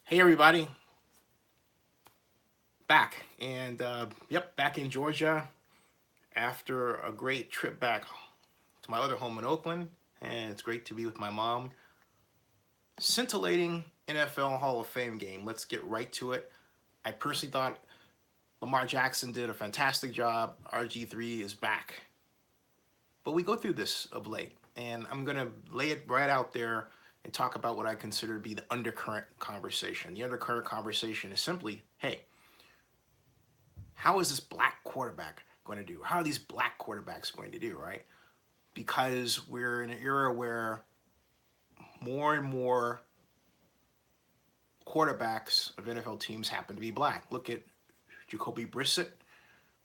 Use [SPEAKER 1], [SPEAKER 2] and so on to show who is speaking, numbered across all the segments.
[SPEAKER 1] Hey everybody, back and back in Georgia after a great trip back to my other home in Oakland, and it's great to be with my mom. Scintillating NFL Hall of Fame game. Let's get right to it. I personally thought Lamar Jackson did a fantastic job. RG3 is back, but we go through this of late, and I'm gonna lay it right out there and talk about what I consider to be the undercurrent conversation. The undercurrent conversation is simply, hey, how is this black quarterback going to do? How are these black quarterbacks going to do, right? Because we're in an era where more and more quarterbacks of NFL teams happen to be black. Look at Jacoby Brissett.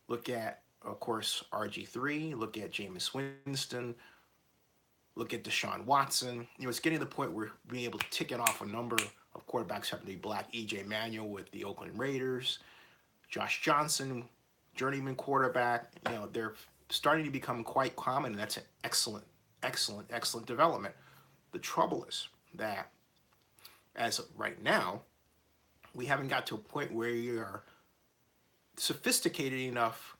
[SPEAKER 1] Look at, of course, RG3. Look at Jameis Winston. Look at Deshaun Watson. It's getting to the point where being able to tick it off a number of quarterbacks happen to be black. EJ Manuel with the Oakland Raiders. Josh Johnson, journeyman quarterback. They're starting to become quite common, and that's an excellent development. The trouble is that as of right now, we haven't got to a point where you are sophisticated enough,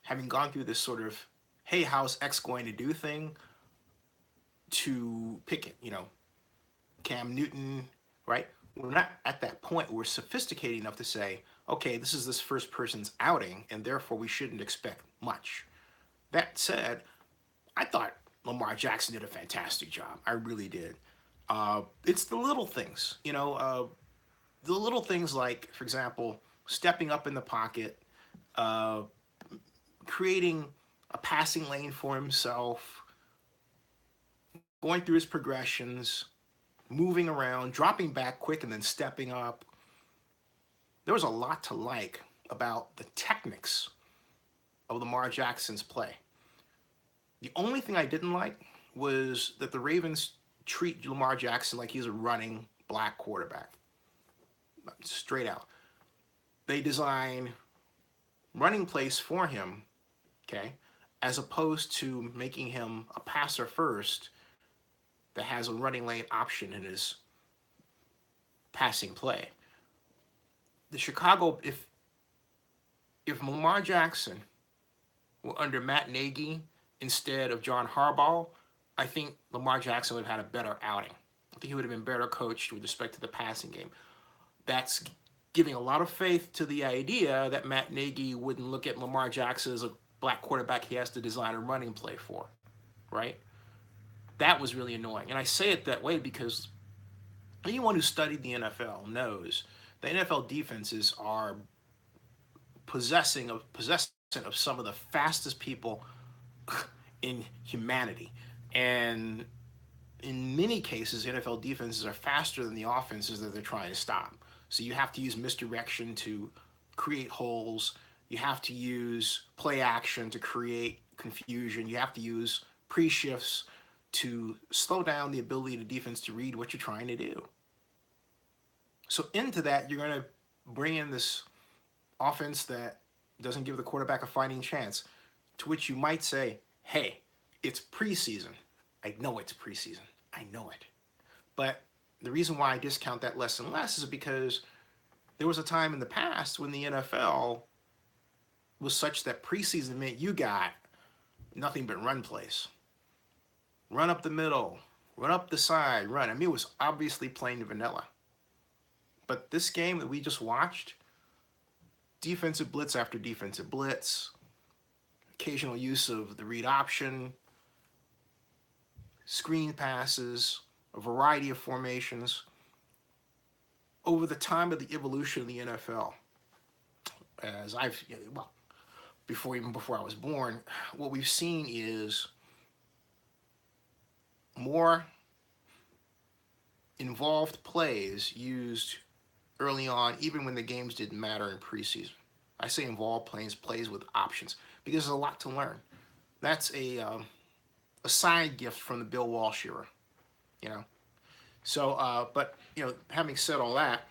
[SPEAKER 1] having gone through this sort of, hey, how's X going to do thing, to pick it. Cam Newton, right? We're not at that point. We're sophisticated enough to say, okay, this is this first person's outing, and therefore we shouldn't expect much. That said, I thought Lamar Jackson did a fantastic job. I really did. It's the little things, the little things like, for example, stepping up in the pocket, uh, creating a passing lane for himself, going through his progressions, moving around, dropping back quick, and then stepping up. There was a lot to like about the techniques of Lamar Jackson's play. The only thing I didn't like was that the Ravens treat Lamar Jackson like he's a running black quarterback. Straight out. They design running plays for him, okay, as opposed to making him a passer first that has a running lane option in his passing play. The Chicago, if Lamar Jackson were under Matt Nagy instead of John Harbaugh, I think Lamar Jackson would have had a better outing. I think he would have been better coached with respect to the passing game. That's giving a lot of faith to the idea that Matt Nagy wouldn't look at Lamar Jackson as a black quarterback he has to design a running play for, right? That was really annoying. And I say it that way because anyone who studied the NFL knows the NFL defenses are possessing of some of the fastest people in humanity. And in many cases, NFL defenses are faster than the offenses that they're trying to stop. So you have to use misdirection to create holes. You have to use play action to create confusion. You have to use pre-shifts to slow down the ability of the defense to read what you're trying to do. So into that, you're going to bring in this offense that doesn't give the quarterback a fighting chance, to which you might say, hey, it's preseason. I know it's preseason. I know it. But the reason why I discount that less and less is because there was a time in the past when the NFL was such that preseason meant you got nothing but run plays. Run up the middle, run up the side, run. I mean, it was obviously plain vanilla. But this game that we just watched, defensive blitz after defensive blitz, occasional use of the read option, screen passes, a variety of formations. Over the time of the evolution of the NFL, as before I was born, what we've seen is more involved plays used early on, even when the games didn't matter in preseason. I say involved plays with options, because there's a lot to learn. That's a side gift from the Bill Walsh era, you know. So, but having said all that,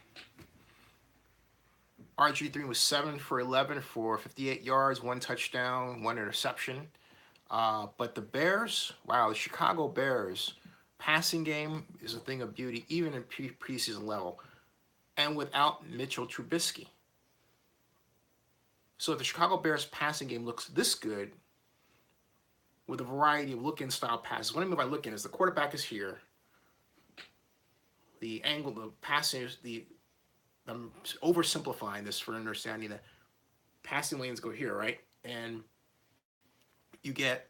[SPEAKER 1] RG3 was 7 for 11 for 58 yards, one touchdown, one interception. But the Bears, wow, the Chicago Bears passing game is a thing of beauty, even in preseason level. and without Mitchell Trubisky. So if the Chicago Bears passing game looks this good with a variety of look-in style passes, what I mean by look-in is the quarterback is here, the angle, the passing is I'm oversimplifying this for understanding that passing lanes go here, right? And you get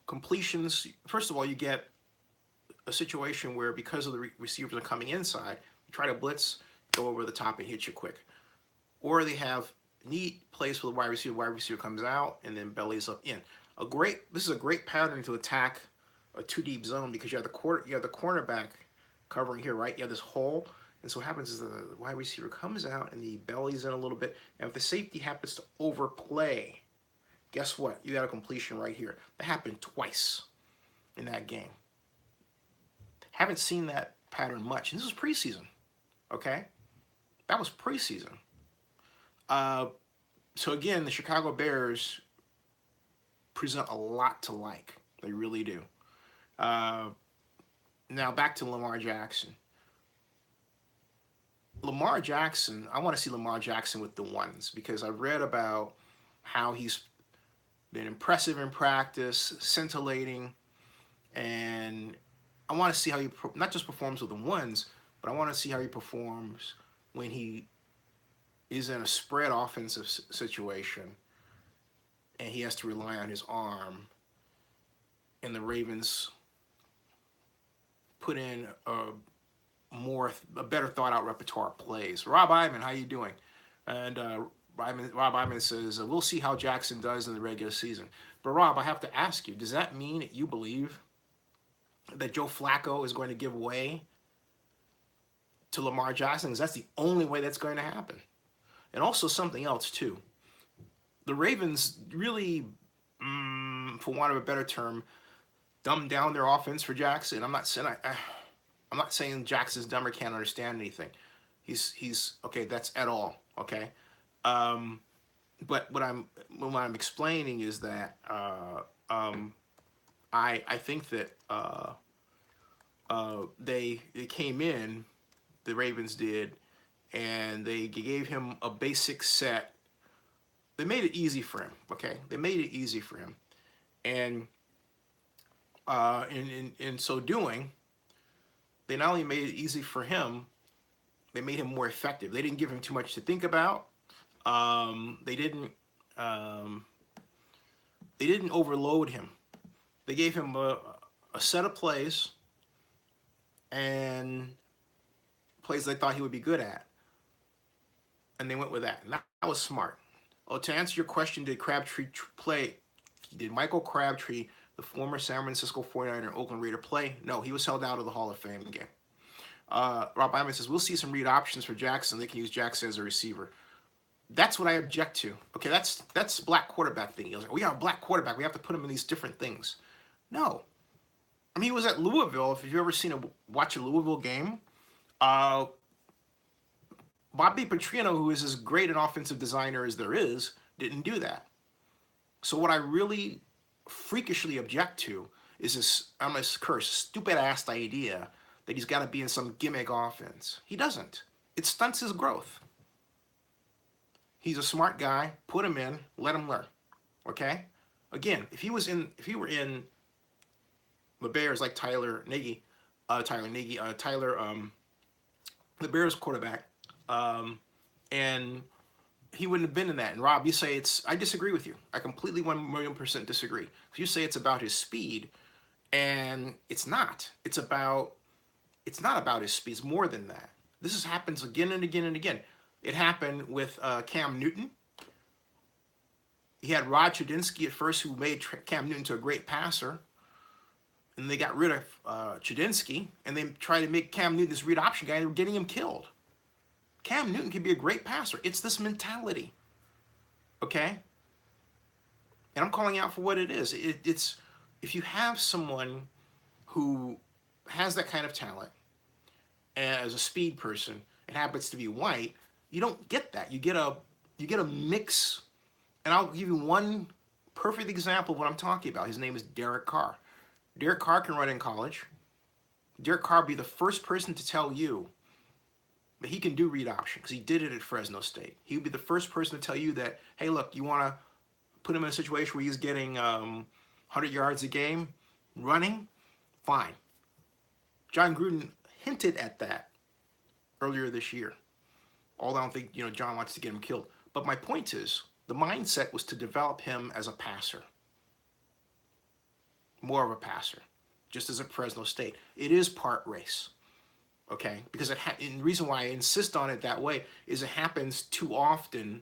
[SPEAKER 1] completions. First of all, you get a situation where because of the receivers are coming inside, you try to blitz, go over the top and hit you quick. Or they have neat plays for the wide receiver comes out and then bellies up in. This is a great pattern to attack a two deep zone because you have the cornerback covering here, right? You have this hole. And so what happens is the wide receiver comes out and he bellies in a little bit. And if the safety happens to overplay, guess what? You got a completion right here. That happened twice in that game. Haven't seen that pattern much. And this was preseason, okay? That was preseason. So again, the Chicago Bears present a lot to like. They really do. Now back to Lamar Jackson. Lamar Jackson, I want to see Lamar Jackson with the ones because I've read about how he's been impressive in practice, scintillating, and I want to see how he not just performs with the ones, but I want to see how he performs when he is in a spread offensive situation and he has to rely on his arm and the Ravens put in a better thought out repertoire of plays. Rob Iman, how you doing? And Rob Iman says, we'll see how Jackson does in the regular season. But Rob, I have to ask you, does that mean that you believe that Joe Flacco is going to give way to Lamar Jackson? Because that's the only way that's going to happen. And also something else too. The Ravens really, for want of a better term, dumbed down their offense for Jackson. I'm not saying Jackson's dumb or can't understand anything. He's okay. That's at all okay. But what I'm explaining is that I think that they came in, the Ravens did, and they gave him a basic set. They made it easy for him. Okay, they made it easy for him, and in so doing, they not only made it easy for him, they made him more effective. They didn't give him too much to think about. They didn't overload him. They gave him a set of plays and plays they thought he would be good at, and they went with that. And that was smart. Oh, to answer your question, did Michael Crabtree, the former San Francisco 49er and Oakland Raider, play? No, he was held out of the Hall of Fame game. Rob Iman says, we'll see some read options for Jackson. They can use Jackson as a receiver. That's what I object to. Okay, that's black quarterback thing. He was like, we have a black quarterback. We have to put him in these different things. No. I mean, he was at Louisville. If you've ever watch a Louisville game, Bobby Petrino, who is as great an offensive designer as there is, didn't do that. So what I really freakishly object to is this, I'm going to curse, stupid-ass idea that he's got to be in some gimmick offense. He doesn't. It stunts his growth. He's a smart guy. Put him in. Let him learn. Okay? Again, if he were in the Bears like the Bears quarterback, and he wouldn't have been in that. And Rob, you say I disagree with you. I completely 1,000,000% disagree. If you say it's about his speed, and it's not. It's not about his speed. It's more than that. This happens again and again and again. It happened with Cam Newton. He had Rod Chudinsky at first, who made Cam Newton to a great passer. And they got rid of Chudinsky, and they tried to make Cam Newton this read option guy, and they were getting him killed. Cam Newton can be a great passer. It's this mentality, okay? And I'm calling out for what it is. It's if you have someone who has that kind of talent as a speed person and happens to be white, you don't get that. You get a mix. And I'll give you one perfect example of what I'm talking about. His name is Derek Carr. Derek Carr can run in college. Derek Carr will be the first person to tell you that he can do read option because he did it at Fresno State. He would be the first person to tell you that, hey, look, you want to put him in a situation where he's getting 100 yards a game running, fine. John Gruden hinted at that earlier this year. Although I don't think John wants to get him killed. But my point is, the mindset was to develop him as a passer, more of a passer, just as at Fresno State. It is part race, okay? Because and the reason why I insist on it that way is it happens too often,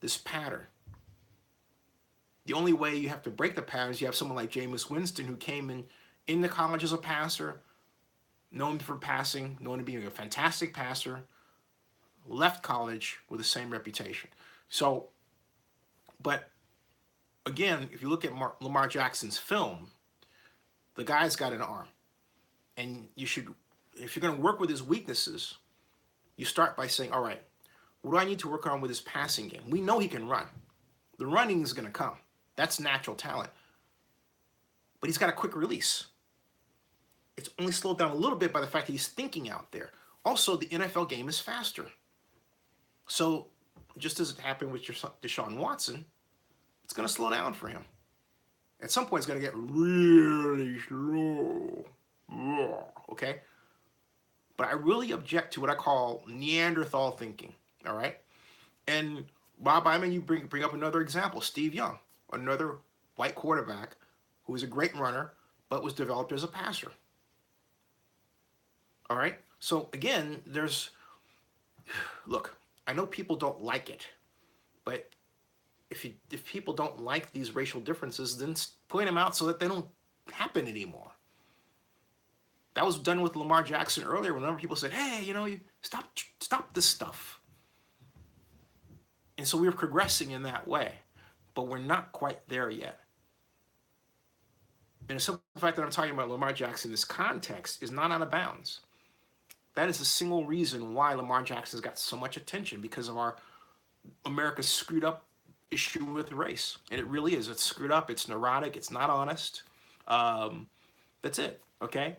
[SPEAKER 1] this pattern. The only way you have to break the pattern is you have someone like Jameis Winston who came in the college as a passer, known for passing, known to being a fantastic passer, left college with the same reputation. So, but again, if you look at Lamar Jackson's film, the guy's got an arm. And you should, if you're going to work with his weaknesses, you start by saying, all right, what do I need to work on with his passing game? We know he can run. The running is going to come. That's natural talent. But he's got a quick release. It's only slowed down a little bit by the fact that he's thinking out there. Also, the NFL game is faster. So, just as it happened with Deshaun Watson, it's going to slow down for him. At some point, it's going to get really slow. Okay? But I really object to what I call Neanderthal thinking. All right? And Bob Iman, you bring up another example. Steve Young, another white quarterback who was a great runner, but was developed as a passer. All right? So, again, look, I know people don't like it, but if people don't like these racial differences, then point them out so that they don't happen anymore. That was done with Lamar Jackson earlier. Whenever people said, "Hey, you stop this stuff," and so we're progressing in that way, but we're not quite there yet. And the simple fact that I'm talking about Lamar Jackson in this context is not out of bounds. That is the single reason why Lamar Jackson's got so much attention, because of America's screwed up issue with race. And it really is. It's screwed up. It's neurotic. It's not honest. That's it. Okay?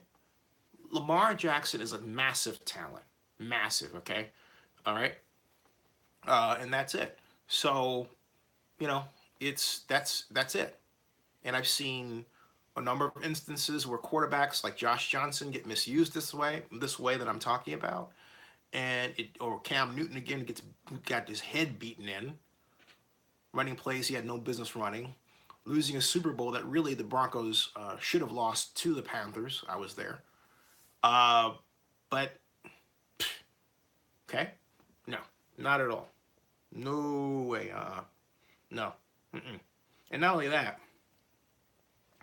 [SPEAKER 1] Lamar Jackson is a massive talent. Massive. Okay? All right? And that's it. So, that's it. And I've seen a number of instances where quarterbacks like Josh Johnson get misused this way that I'm talking about. Or Cam Newton again got his head beaten in, running plays he had no business running, losing a Super Bowl that really the Broncos should have lost to the Panthers. I was there. But, okay? No, not at all. No way. No. Mm-mm. And not only that,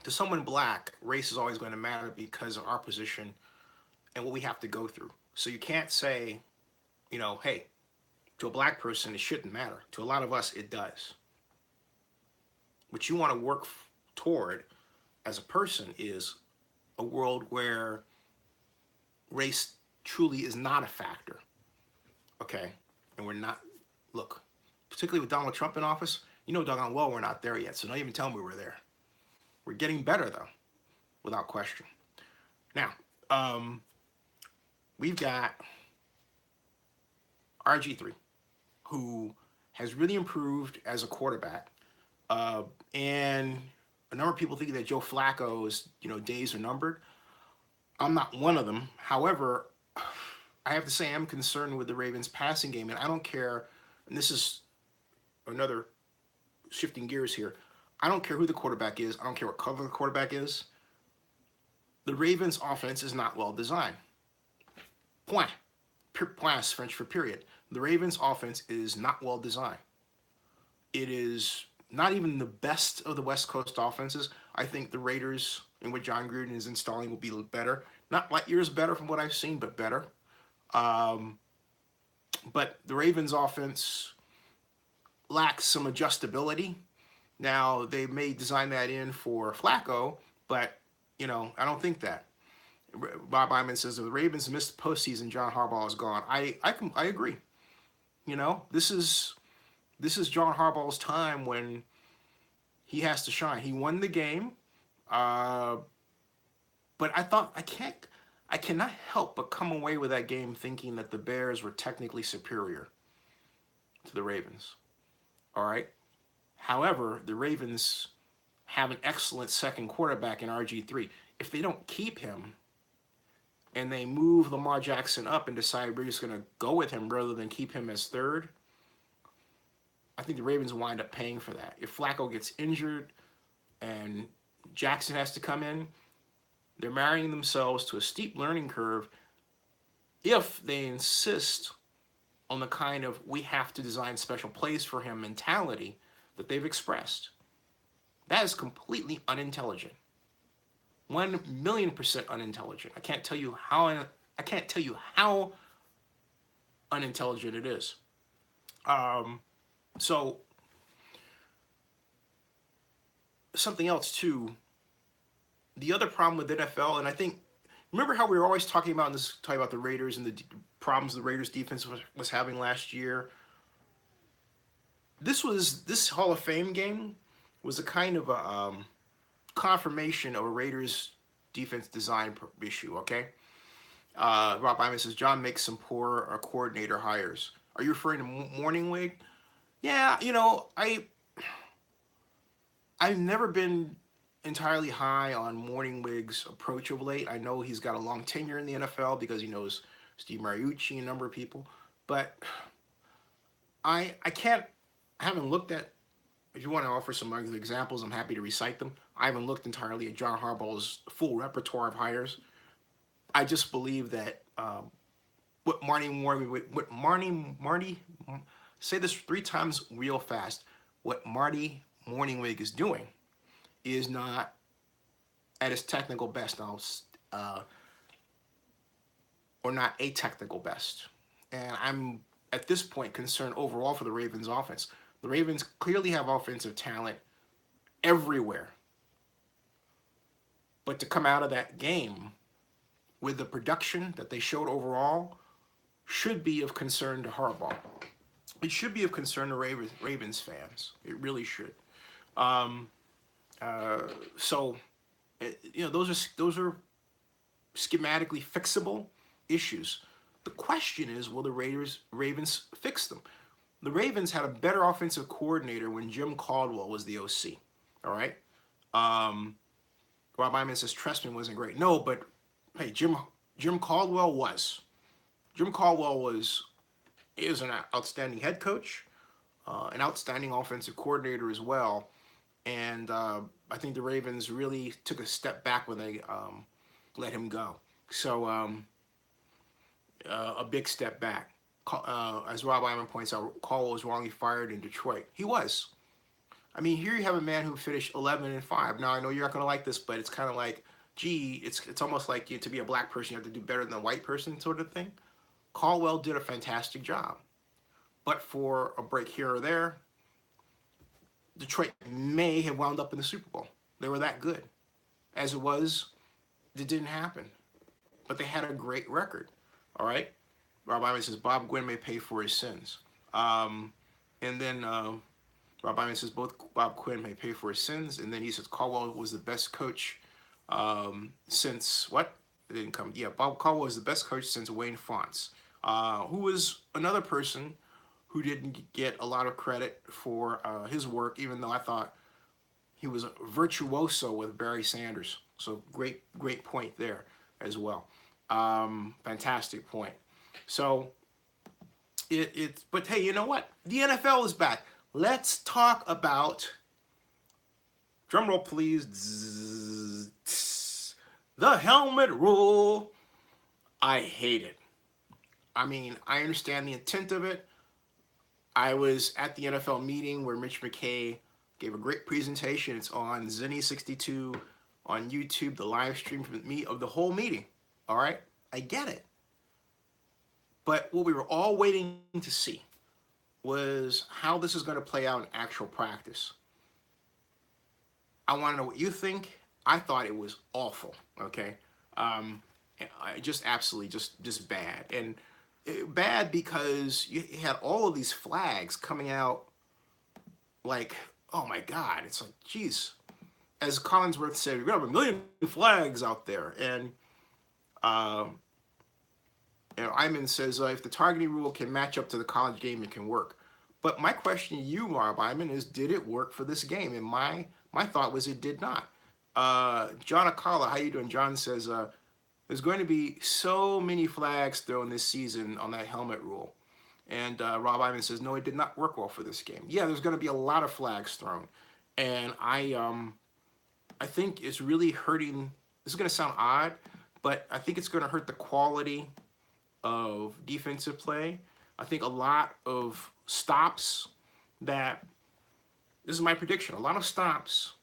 [SPEAKER 1] to someone black, race is always going to matter because of our position and what we have to go through. So you can't say, hey, to a black person, it shouldn't matter. To a lot of us, it does. What you want to work toward as a person is a world where race truly is not a factor. Okay? And we're not, look, particularly with Donald Trump in office, doggone well we're not there yet. So don't even tell me we're there. We're getting better, though, without question. Now, we've got RG3, who has really improved as a quarterback. And a number of people think that Joe Flacco's, days are numbered. I'm not one of them. However, I have to say I'm concerned with the Ravens' passing game, and I don't care, and this is another shifting gears here. I don't care who the quarterback is. I don't care what color the quarterback is. The Ravens' offense is not well designed. Point. Point is French for period. The Ravens' offense is not well designed. It is not even the best of the West Coast offenses. I think the Raiders and what John Gruden is installing will be better. Not light years better from what I've seen, but better. But the Ravens' offense lacks some adjustability. Now, they may design that in for Flacco, but, I don't think that. Bob Iman says, if the Ravens missed postseason, John Harbaugh is gone. I agree. This is John Harbaugh's time when he has to shine. He won the game, but I I cannot help but come away with that game thinking that the Bears were technically superior to the Ravens. All right. However, the Ravens have an excellent second quarterback in RG3. If they don't keep him and they move Lamar Jackson up and decide we're just going to go with him rather than keep him as third, I think the Ravens wind up paying for that. If Flacco gets injured and Jackson has to come in, they're marrying themselves to a steep learning curve if they insist on the kind of we have to design special plays for him mentality that they've expressed. That is completely unintelligent. 1,000,000% unintelligent. I can't tell you how unintelligent it is. So something else too. The other problem with NFL, and I think, remember how we were always talking about the Raiders and the problems the Raiders defense was having last year. This Hall of Fame game was a kind of a confirmation of a Raiders defense design issue. Okay, Rob Iman says John makes some poor coordinator hires. Are you referring to Morningwig? Yeah, I've never been entirely high on Morningwig's approach of late. I know he's got a long tenure in the NFL because he knows Steve Mariucci and a number of people, but I haven't looked at. If you want to offer some other examples, I'm happy to recite them. I haven't looked entirely at John Harbaugh's full repertoire of hires. I just believe that say this 3 times real fast. What Marty Morningwig is doing is not at his technical best, or not a technical best. And I'm at this point concerned overall for the Ravens offense. The Ravens clearly have offensive talent everywhere. But to come out of that game with the production that they showed overall should be of concern to Harbaugh. It should be of concern to Ravens fans. It really should. So, those are schematically fixable issues. The question is, will the Ravens fix them? The Ravens had a better offensive coordinator when Jim Caldwell was the OC. All right. Rob Iman says Trestman wasn't great. No, but hey, Jim Caldwell was. Jim Caldwell is an outstanding head coach, an outstanding offensive coordinator as well. And I think the Ravens really took a step back when they let him go. So a big step back. As Rob Iman points out, Caldwell was wrongly fired in Detroit. He was. I mean, here you have a man who finished 11-5. Now I know you're not going to like this, but it's kind of like, gee, it's almost like to be a black person, you have to do better than a white person, sort of thing. Caldwell did a fantastic job, but for a break here or there, Detroit may have wound up in the Super Bowl. They were that good. As it was, it didn't happen, but they had a great record. All right. Rob Iman says Bob Gwynn may pay for his sins. And then Rob Iman says both Bob Quinn may pay for his sins. And then he says Caldwell was the best coach since what? It didn't come. Yeah, Bob Caldwell was the best coach since Wayne Fontes, who was another person who didn't get a lot of credit for his work, even though I thought he was a virtuoso with Barry Sanders. So great point there as well. Fantastic point. So but hey, you know what? The NFL is back. Let's talk about, drum roll please, the helmet rule. I hate it. I mean, I understand the intent of it. I was at the NFL meeting where Mitch McKay gave a great presentation. It's on Zenny62 on YouTube, the live stream from me of the whole meeting. All right? I get it. But what we were all waiting to see was how this is going to play out in actual practice. I want to know what you think. I thought it was awful, okay? Just absolutely just bad. And bad because you had all of these flags coming out like, oh my God, it's like, geez. As Collinsworth said, we're going to have 1 million flags out there. And Um, Iman says if the targeting rule can match up to the college game, it can work. But my question to you, Rob Iman, is did it work for this game? And my thought was it did not. John Akala, how you doing? John says there's going to be so many flags thrown this season on that helmet rule. And Rob Iman says, no, it did not work well for this game. Yeah, there's going to be a lot of flags thrown. And I think it's really hurting. This is going to sound odd, but I think it's going to hurt the quality of defensive play. I think a lot of stops that, this is my prediction, a lot of stops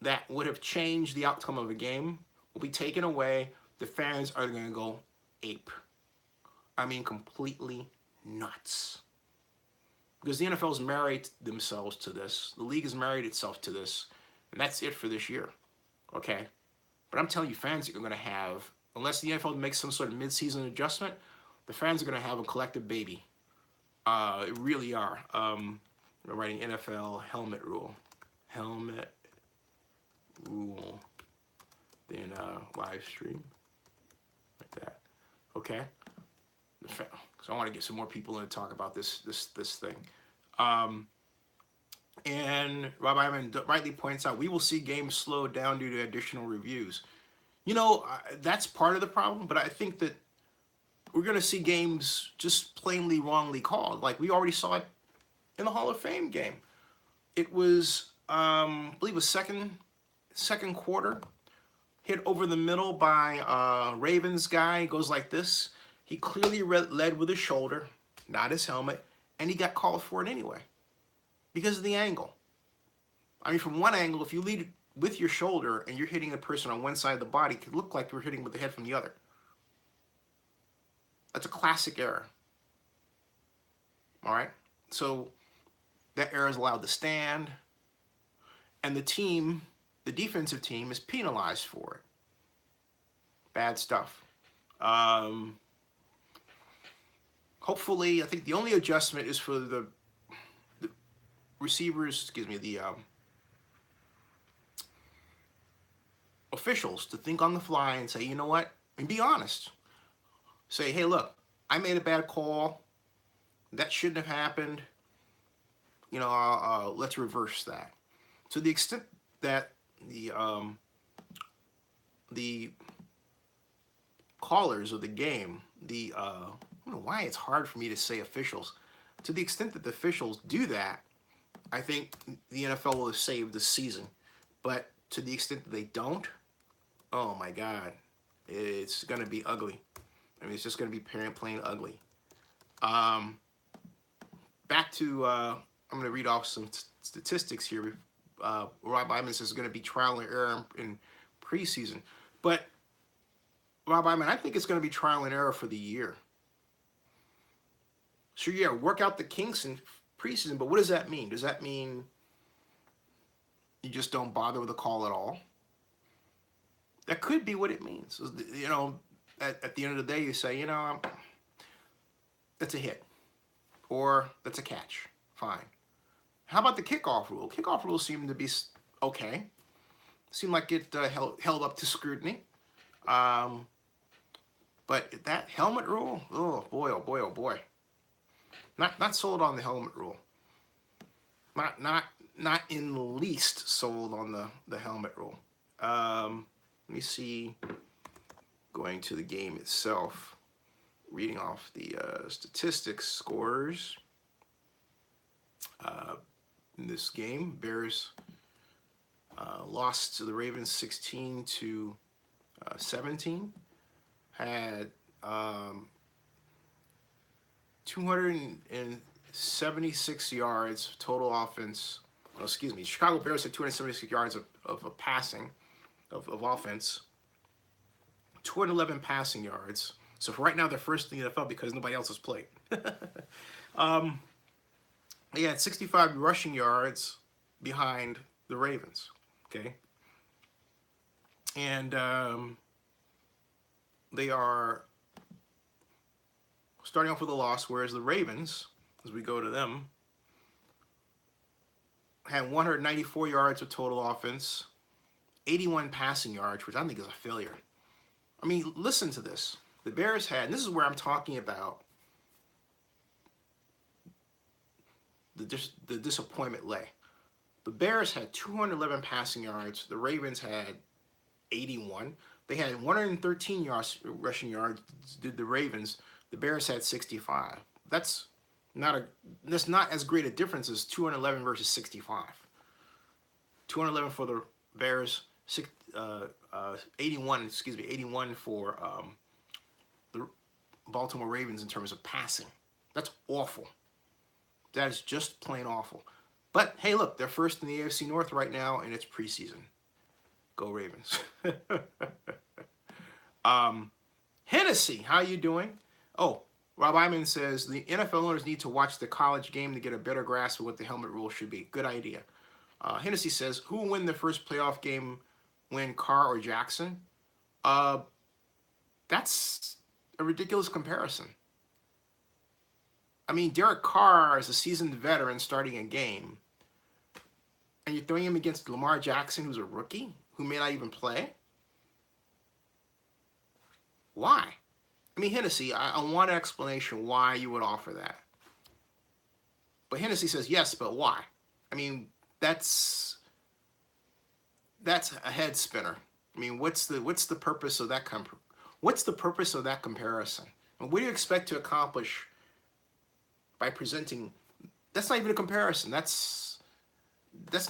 [SPEAKER 1] that would have changed the outcome of a game will be taken away. The fans are going to go ape. I mean, completely nuts. Because the NFL's married themselves to this. The league has married itself to this. And that's it for this year. Okay? But I'm telling you, fans are going to have, unless the NFL makes some sort of mid-season adjustment, the fans are going to have a collective baby. It really are. We're writing NFL helmet rule. Helmet rule. Then live stream. Like that. Okay? So I want to get some more people in to talk about this thing. And Rob Iman rightly points out, we will see games slow down due to additional reviews. You know, that's part of the problem, but I think that we're going to see games just plainly wrongly called. Like we already saw it in the Hall of Fame game. It was, I believe, a second quarter, hit over the middle by Ravens guy, goes like this. He clearly led with his shoulder, not his helmet, and he got called for it anyway because of the angle. I mean, from one angle, if you lead with your shoulder and you're hitting the person on one side of the body, it could look like you're hitting with the head from the other. That's a classic error. All right? So that error is allowed to stand, and the defensive team, is penalized for it. Bad stuff. Hopefully, I think the only adjustment is for the receivers, the officials to think on the fly and say, you know what, and be honest. Say, hey, look, I made a bad call. That shouldn't have happened. You know, let's reverse that. To the extent that the callers of the game, I don't know why it's hard for me to say officials. To the extent that the officials do that, I think the NFL will have saved the season. But to the extent that they don't, oh my God, it's going to be ugly. I mean, it's just going to be plain ugly. Back to, I'm going to read off some statistics here. Rob Iman says it's going to be trial and error in preseason. But, Rob Iman, I think it's going to be trial and error for the year. Sure, yeah, work out the kinks in preseason, but what does that mean? Does that mean you just don't bother with the call at all? That could be what it means. You know, at the end of the day, you say, you know, that's a hit. Or that's a catch. Fine. How about the kickoff rule? Kickoff rules seem to be okay. Seemed like it held up to scrutiny. But that helmet rule, oh boy, oh boy, oh boy. Not sold on the helmet rule. Not in the least sold on the helmet rule. Let me see. Going to the game itself, reading off the statistics scores. In this game, Bears lost to the Ravens 16-17. Had 276 yards total offense. Oh, excuse me. Chicago Bears had 276 yards of passing, of offense. 211 passing yards. So for right now, they're first in the NFL because nobody else has played. They had 65 rushing yards behind the Ravens. Okay. And they are starting off with a loss, whereas the Ravens, as we go to them, had 194 yards of total offense, 81 passing yards, which I think is a failure. I mean, listen to this. The Bears had, and this is where I'm talking about the disappointment lay. The Bears had 211 passing yards. The Ravens had 81. They had 113 yards rushing yards. Did the Ravens? The Bears had 65. That's that's not as great a difference as 211 versus 65. 211 for the Bears, 81. Excuse me, 81 for the Baltimore Ravens in terms of passing. That's awful. That is just plain awful. But hey, look, they're first in the AFC North right now, and it's preseason. Go Ravens. Hennessy, how you doing? Oh, Rob Iman says the NFL owners need to watch the college game to get a better grasp of what the helmet rule should be. Good idea. Hennessy says, who will win the first playoff game, win Carr or Jackson? That's a ridiculous comparison. I mean, Derek Carr is a seasoned veteran starting a game, and you're throwing him against Lamar Jackson, who's a rookie, who may not even play? Why? I mean, Hennessy, I want an explanation why you would offer that. But Hennessy says, yes, but why? I mean, that's a head spinner. I mean, what's the purpose of that what's the purpose of that comparison? And what do you expect to accomplish by presenting? That's not even a comparison. That's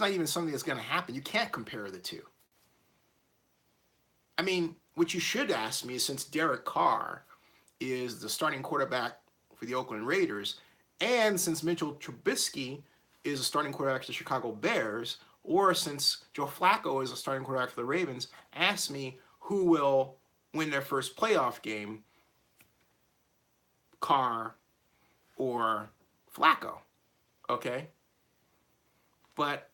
[SPEAKER 1] not even something that's going to happen. You can't compare the two. I mean, what you should ask me is, since Derek Carr is the starting quarterback for the Oakland Raiders, and since Mitchell Trubisky is a starting quarterback for the Chicago Bears, or since Joe Flacco is a starting quarterback for the Ravens, ask me who will win their first playoff game, Carr or Flacco, okay? But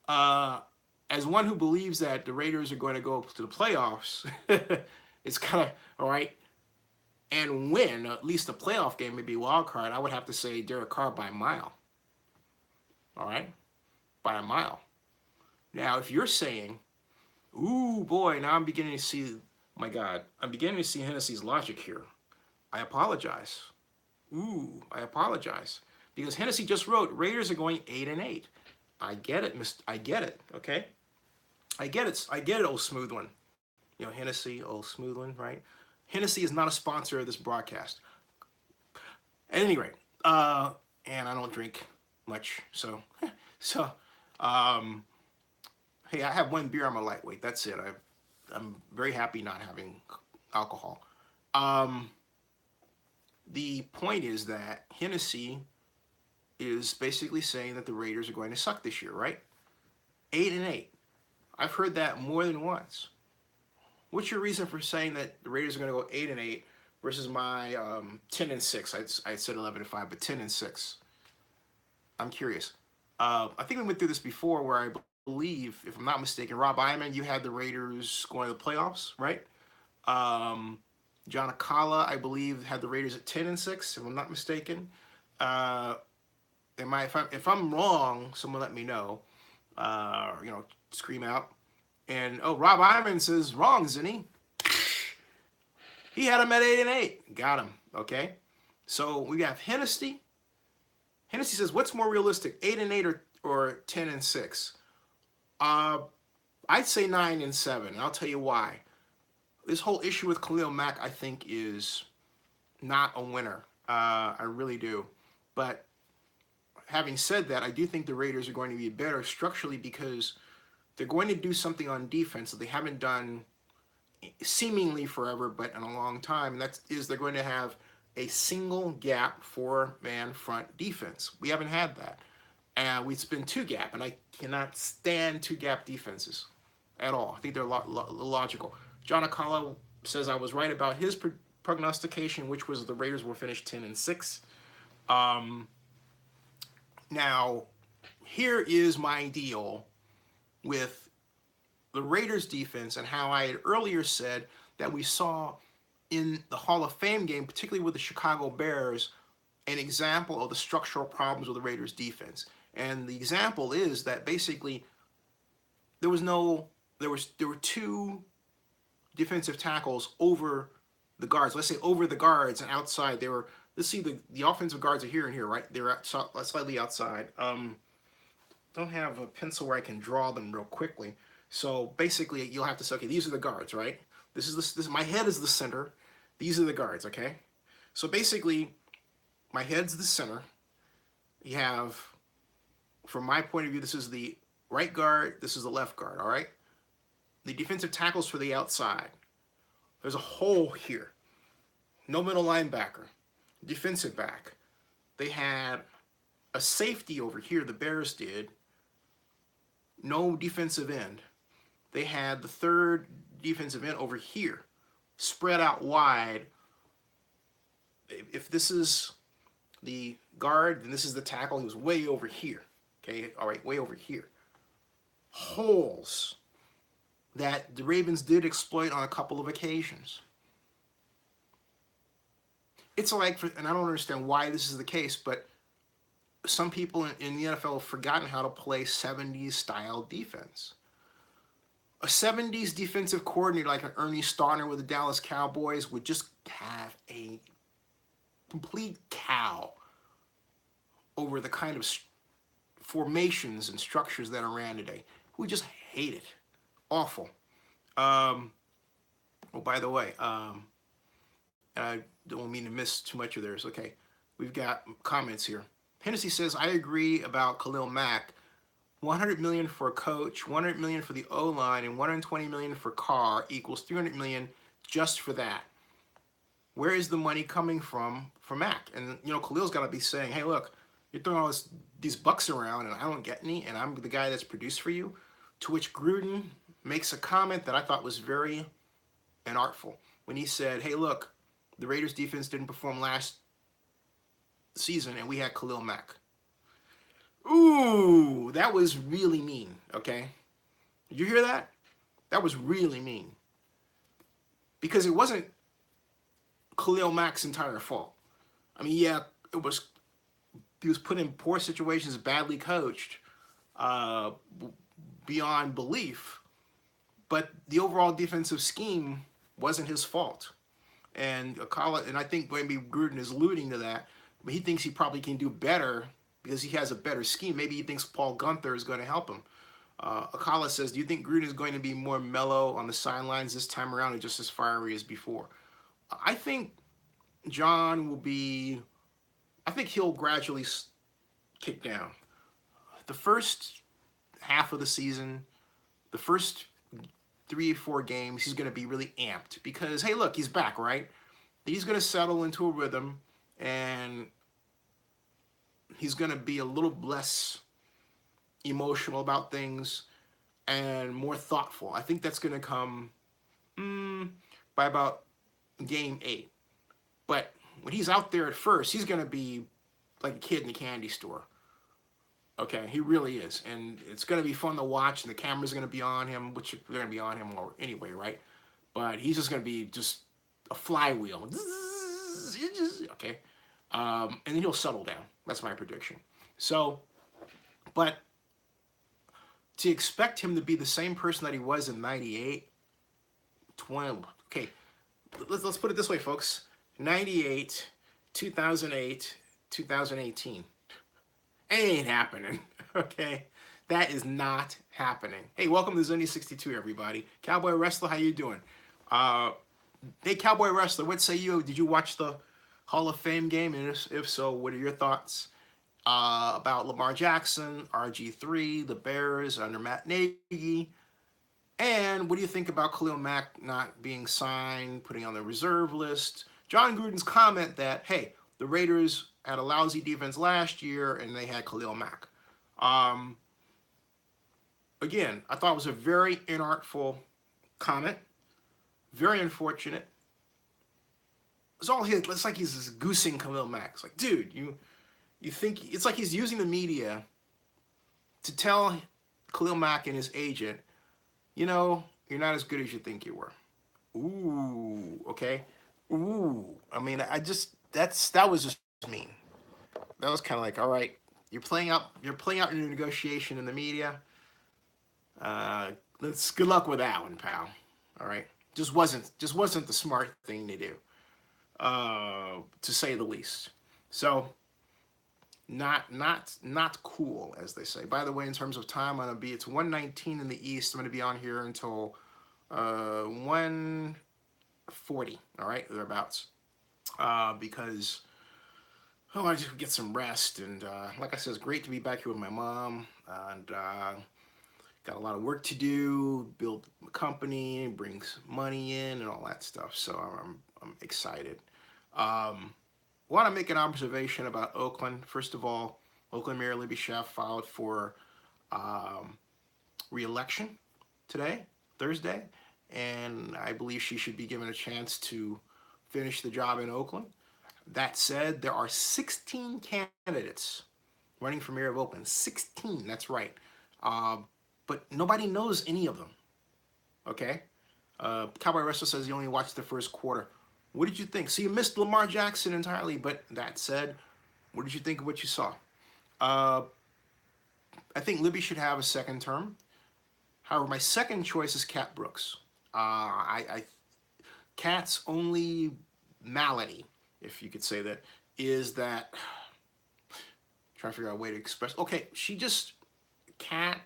[SPEAKER 1] as one who believes that the Raiders are going to go to the playoffs, it's kind of, all right, and win at least a playoff game, maybe a wild card, I would have to say Derek Carr by a mile. All right? By a mile. Now, if you're saying, ooh, boy, now I'm beginning to see, my God, I'm beginning to see Hennessy's logic here. I apologize. Ooh, I apologize. Because Hennessy just wrote, Raiders are going 8-8. I get it, I get it, okay? I get it, old smooth one. You know, Hennessy, old smooth one, right? Hennessy is not a sponsor of this broadcast. At any rate, and I don't drink much, so hey, I have one beer. I'm a lightweight. That's it. I'm very happy not having alcohol. The point is that Hennessy is basically saying that the Raiders are going to suck this year, right? 8-8. I've heard that more than once. What's your reason for saying that the Raiders are going to go 8-8 versus my 10-6? I said 11-5, but 10-6. I'm curious. I think we went through this before, where I believe, if I'm not mistaken, Rob Iman, you had the Raiders going to the playoffs, right? John Akala, I believe, had the Raiders at 10-6, if I'm not mistaken. If I'm wrong, someone let me know. Scream out. And Rob Iman says wrong, isn't he? He had him at 8-8. Got him. Okay. So we have Hennessy. Hennessy says, what's more realistic, 8-8 or 10-6? I'd say 9-7. And I'll tell you why. This whole issue with Khalil Mack, I think, is not a winner. I really do. But having said that, I do think the Raiders are going to be better structurally, because they're going to do something on defense that they haven't done seemingly forever, but in a long time. And that is, they're going to have a single gap 4-man front defense. We haven't had that. And it's been 2-gap, and I cannot stand 2-gap defenses at all. I think they're illogical. John Akala says I was right about his prognostication, which was the Raiders will finish 10-6. Now, here is my deal with the Raiders defense, and how I had earlier said that we saw in the Hall of Fame game, particularly with the Chicago Bears, an example of the structural problems with the Raiders defense. And the example is that basically there were two defensive tackles over the guards. Let's say over the guards and outside. They were. Let's see, the offensive guards are here and here, right? They're slightly outside. Don't have a pencil where I can draw them real quickly. So basically, you'll have to say, okay, these are the guards, right? This my head is the center. These are the guards, okay? So basically, my head's the center. You have, from my point of view, this is the right guard. This is the left guard, all right? The defensive tackles for the outside. There's a hole here. No middle linebacker. Defensive back. They had a safety over here, the Bears did. No defensive end. They had the third defensive end over here, spread out wide. If this is the guard, then this is the tackle. He was way over here. Okay, all right, way over here. Holes that the Ravens did exploit on a couple of occasions. It's like, and I don't understand why this is the case, but some people in the NFL have forgotten how to play 70s style defense. A 70s defensive coordinator like an Ernie Staudner with the Dallas Cowboys would just have a complete cow over the kind of formations and structures that are ran today. We just hate it. Awful. Oh, by the way, I don't mean to miss too much of theirs. Okay, we've got comments here. Hennessy says, I agree about Khalil Mack. $100 million for a coach, $100 million for the O-line, and $120 million for Carr equals $300 million just for that. Where is the money coming from for Mack? And, you know, Khalil's got to be saying, hey, look, you're throwing all these bucks around, and I don't get any, and I'm the guy that's produced for you. To which Gruden makes a comment that I thought was very inartful when he said, hey, look, the Raiders defense didn't perform last season, and we had Khalil Mack. Ooh, that was really mean, okay? Did you hear that? That was really mean. Because it wasn't Khalil Mack's entire fault. I mean, yeah, he was put in poor situations, badly coached, beyond belief, but the overall defensive scheme wasn't his fault. And I think maybe Gruden is alluding to that, but he thinks he probably can do better because he has a better scheme. Maybe he thinks Paul Gunther is going to help him. Akala says, do you think Gruden is going to be more mellow on the sidelines this time around or just as fiery as before? I think John will be, I think he'll gradually kick down. The first half of the season, the first 3 or 4 games, he's going to be really amped because, hey, look, he's back, right? He's going to settle into a rhythm and he's going to be a little less emotional about things and more thoughtful. I think that's going to come by about game 8. But when he's out there at first, he's going to be like a kid in the candy store. Okay, he really is. And it's going to be fun to watch, and the camera's going to be on him, which they're going to be on him anyway, right? But he's just going to be just a flywheel. Okay. And then he'll settle down. That's my prediction. So, but to expect him to be the same person that he was in 98, 20, okay, let's put it this way, folks. 98, 2008, 2018. Ain't happening, okay? That is not happening. Hey, welcome to Zuni62, everybody. Cowboy Wrestler, how you doing? Hey, Cowboy Wrestler, what say you? Did you watch the Hall of Fame game? And if so, what are your thoughts about Lamar Jackson, RG3, the Bears under Matt Nagy? And what do you think about Khalil Mack not being signed, putting on the reserve list? John Gruden's comment that, hey, the Raiders had a lousy defense last year and they had Khalil Mack. Again, I thought it was a very inartful comment. Very unfortunate. It's all his. It's like he's just goosing Khalil Mack. It's like, dude, you think it's like he's using the media to tell Khalil Mack and his agent, you know, you're not as good as you think you were. Ooh, okay. Ooh, I mean, that was just mean. That was kind of like, all right, you're playing out your negotiation in the media. Good luck with that one, pal. All right. Just wasn't the smart thing to do, to say the least. So not cool, as they say. By the way, in terms of time, it's 1:19 in the East. I'm gonna be on here until 1:40. All right, thereabouts. Because I just get some rest, and like I said, it's great to be back here with my mom, and got a lot of work to do, build a company, brings money in, and all that stuff. So I'm excited. Want to make an observation about Oakland. First of all, Oakland Mayor Libby Schaaf filed for um, re-election today, Thursday, and I believe she should be given a chance to finish the job in Oakland. That said, there are 16 candidates running for mayor of Oakland. 16, that's right. But nobody knows any of them. Okay? Cowboy Wrestler says he only watched the first quarter. What did you think? So you missed Lamar Jackson entirely, but that said, what did you think of what you saw? Uh, I think Libby should have a second term. However, my second choice is Cat Brooks. Cat's only malady, if you could say that, is that trying to figure out a way to express. Okay, Cat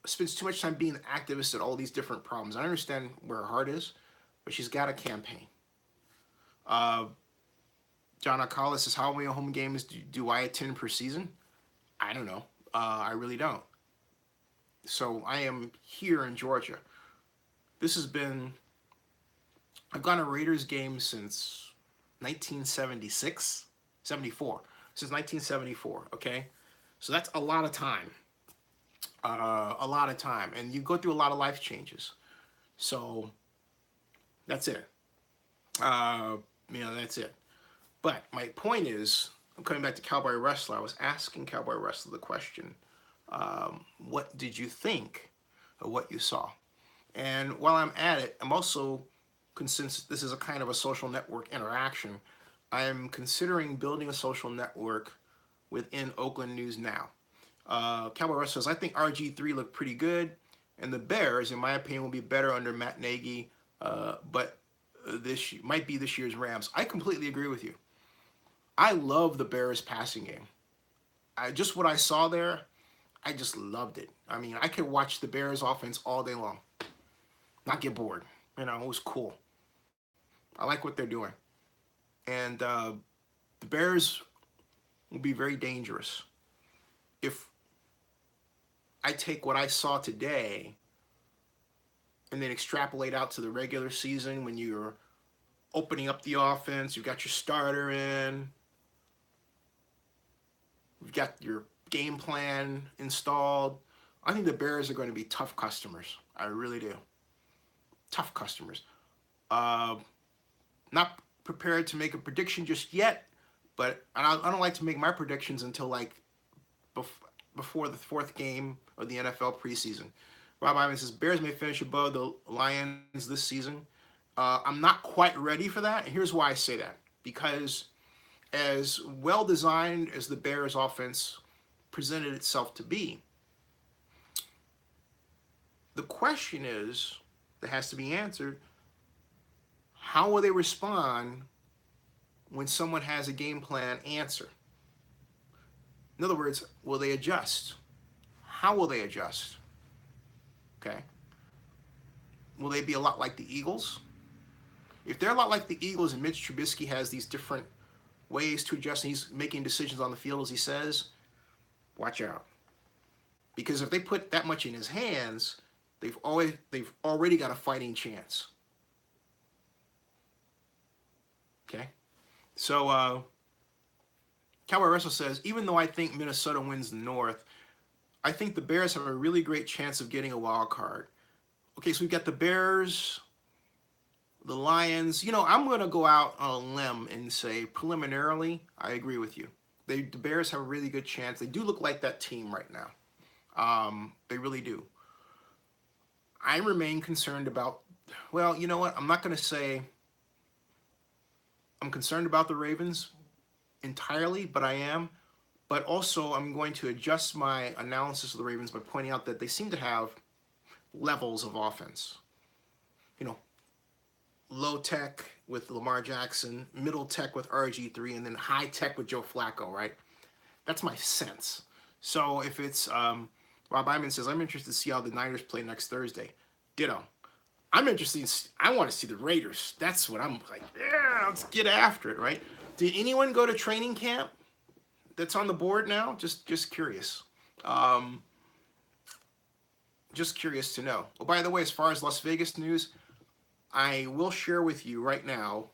[SPEAKER 1] spends too much time being an activist at all these different problems. I understand where her heart is, but she's got a campaign. Uh, John Akala says, how many home games do I attend per season? I don't know. I really don't. So I am here in Georgia. I've gone to Raiders games since 1976, 74, since 1974, okay? So that's a lot of time. A lot of time. And you go through a lot of life changes. So that's it. That's it. But my point is, I'm coming back to Cowboy Wrestler. I was asking Cowboy Wrestler the question, what did you think of what you saw? And while I'm at it, I'm also, since this is a kind of a social network interaction, I'm considering building a social network within Oakland News Now. Cowboy Wrestler says, I think RG3 looked pretty good, and the Bears, in my opinion, will be better under Matt Nagy, but this might be this year's Rams. I completely agree with you. I love the Bears passing game. Just what I saw there, I just loved it. I mean, I could watch the Bears offense all day long, not get bored. It was cool. I like what they're doing. And the Bears will be very dangerous. If I take what I saw today and then extrapolate out to the regular season when you're opening up the offense, you've got your starter in, you've got your game plan installed, I think the Bears are going to be tough customers. I really do. Tough customers. Not prepared to make a prediction just yet, but I don't like to make my predictions until like before the fourth game of the NFL preseason. Rob Ivan says, Bears may finish above the Lions this season. I'm not quite ready for that, and here's why I say that. Because as well-designed as the Bears offense presented itself to be, the question is, that has to be answered, how will they respond when someone has a game plan answer? In other words, will they adjust? How will they adjust? Okay. Will they be a lot like the Eagles? If they're a lot like the Eagles and Mitch Trubisky has these different ways to adjust and he's making decisions on the field as he says, watch out. Because if they put that much in his hands, they've already got a fighting chance. Okay? So Cowboy Russell says, even though I think Minnesota wins the North, I think the Bears have a really great chance of getting a wild card. Okay, so we've got the Bears, the Lions. I'm going to go out on a limb and say preliminarily, I agree with you. The Bears have a really good chance. They do look like that team right now. They really do. I remain concerned about, well, you know what? I'm not going to say I'm concerned about the Ravens entirely, but I am. But also, I'm going to adjust my analysis of the Ravens by pointing out that they seem to have levels of offense. you know, low tech with Lamar Jackson, middle tech with RG3, and then high tech with Joe Flacco, right? That's my sense. So if it's Rob Iman says, I'm interested to see how the Niners play next Thursday. Ditto. I'm interested in, I want to see the Raiders. That's what I'm like, yeah, let's get after it, right? Did anyone go to training camp that's on the board now? Just curious. Um, just curious to know. Oh, by the way, as far as Las Vegas news, I will share with you right now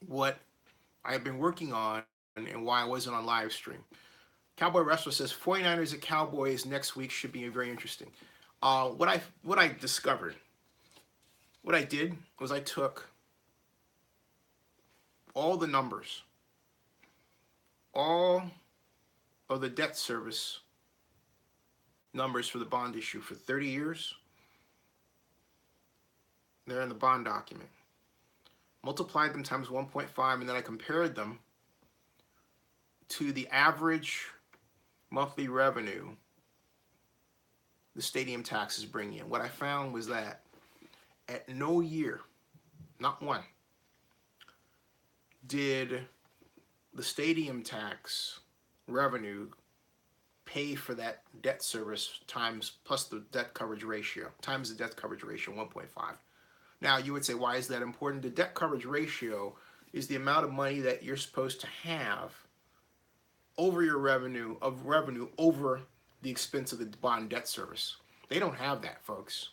[SPEAKER 1] what I've been working on and why I wasn't on live stream. Cowboy Wrestler says 49ers at Cowboys next week should be very interesting. What I discovered, what I did was I took all the numbers, all of the debt service numbers for the bond issue for 30 years. They're in the bond document. Multiplied them times 1.5, and then I compared them to the average monthly revenue the stadium taxes bring in. What I found was that at no year, not one, did the stadium tax revenue pay for that debt service times plus the debt coverage ratio, times the debt coverage ratio, 1.5. Now, you would say, why is that important? The debt coverage ratio is the amount of money that you're supposed to have over your revenue, over the expense of the bond debt service. They don't have that, folks.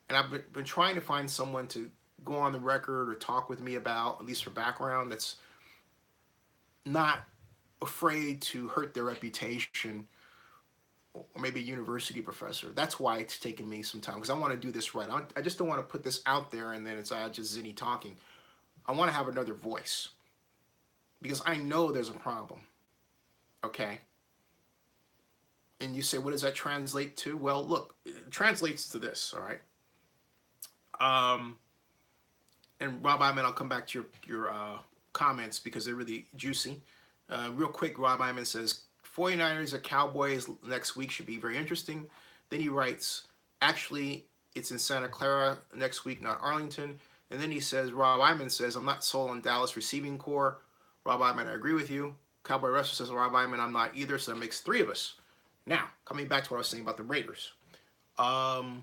[SPEAKER 1] And I've been trying to find someone to go on the record or talk with me about, at least for background, that's not afraid to hurt their reputation, or maybe a university professor. That's why it's taken me some time, because I want to do this right. I just don't want to put this out there and then it's just Zinni talking. I want to have another voice, because I know there's a problem, okay? And you say, what does that translate to? Well, look, it translates to this, all right? And Rob Iman, I'll come back to your comments because they're really juicy. Real quick, Rob Iman says, 49ers at Cowboys next week should be very interesting. Then he writes, actually, it's in Santa Clara next week, not Arlington. And then he says, Rob Iman says, I'm not sold on Dallas receiving core. Rob Iman, I agree with you. Cowboy Wrestler says, Rob Iman, I'm not either, so that makes three of us. Now, coming back to what I was saying about the Raiders. The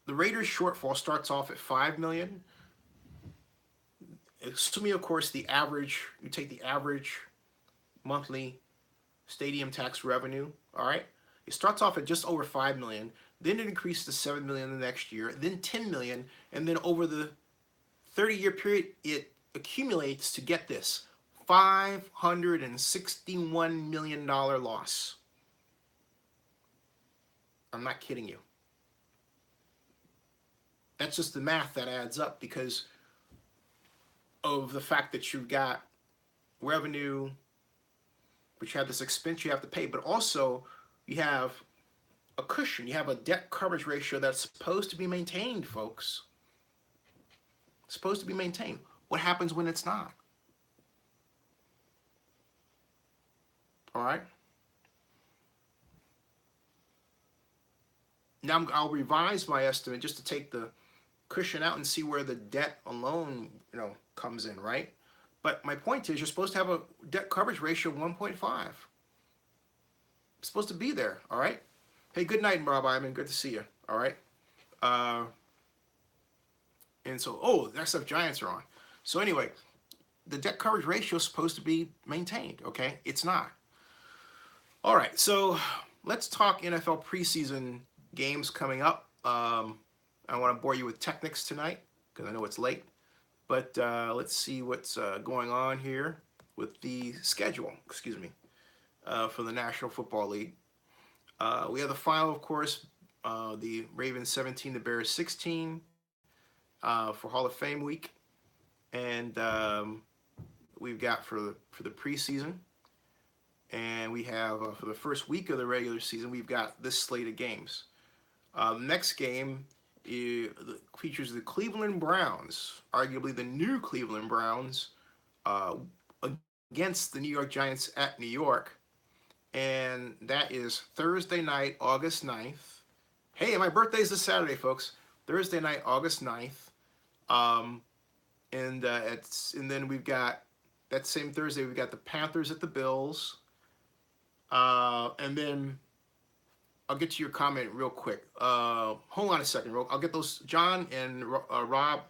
[SPEAKER 1] Raiders shortfall starts off at $5 million. Assuming, of course, the average, you take the average monthly stadium tax revenue, all right? It starts off at just over $5 million, then it increases to $7 million the next year, then $10 million, and then over the 30-year period, it accumulates to, get this, $561 million loss. I'm not kidding you. That's just the math that adds up because of the fact that you've got revenue, but you have this expense you have to pay, but also you have a cushion. You have a debt coverage ratio that's supposed to be maintained, folks. It's supposed to be maintained. What happens when it's not? All right? Now I'll revise my estimate just to take the cushion out and see where the debt alone, comes in, right? But my point is, you're supposed to have a debt coverage ratio of 1.5. It's supposed to be there, all right? Hey, good night, Rob Iman. Good to see you, all right? And so, the XF Giants are on. So anyway, the debt coverage ratio is supposed to be maintained, okay? It's not. All right, so let's talk NFL preseason games coming up. I don't want to bore you with techniques tonight because I know it's late. But let's see what's going on here with the schedule, for the National Football League. We have the final, of course, the Ravens 17, the Bears 16 for Hall of Fame week. And we've got for the preseason. And we have, for the first week of the regular season, we've got this slate of games. The next game features the Cleveland Browns, arguably the new Cleveland Browns, against the New York Giants at New York. And that is Thursday night, August 9th. Hey, my birthday's this Saturday, folks. Thursday night, August 9th. And then we've got that same Thursday, we've got the Panthers at the Bills. And then I'll get to your comment real quick. Hold on a second. I'll get those, John and Rob,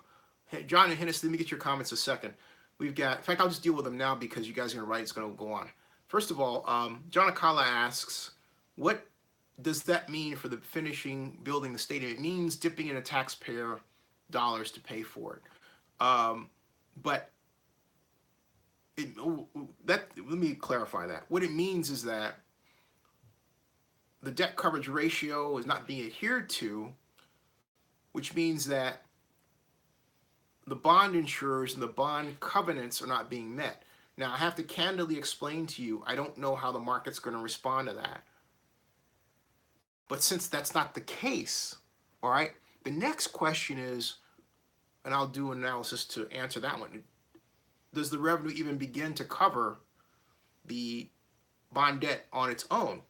[SPEAKER 1] John and Hennessy, let me get your comments a second. We've got, in fact, I'll just deal with them now because you guys are going to write, it's going to go on. First of all, John Akala asks, what does that mean for the finishing building the stadium? It means dipping into taxpayer dollars to pay for it. But let me clarify that. What it means is that the debt coverage ratio is not being adhered to, which means that the bond insurers and the bond covenants are not being met. Now, I have to candidly explain to you, I don't know how the market's going to respond to that. But since that's not the case, all right, the next question is, and I'll do an analysis to answer that one, does the revenue even begin to cover the bond debt on its own?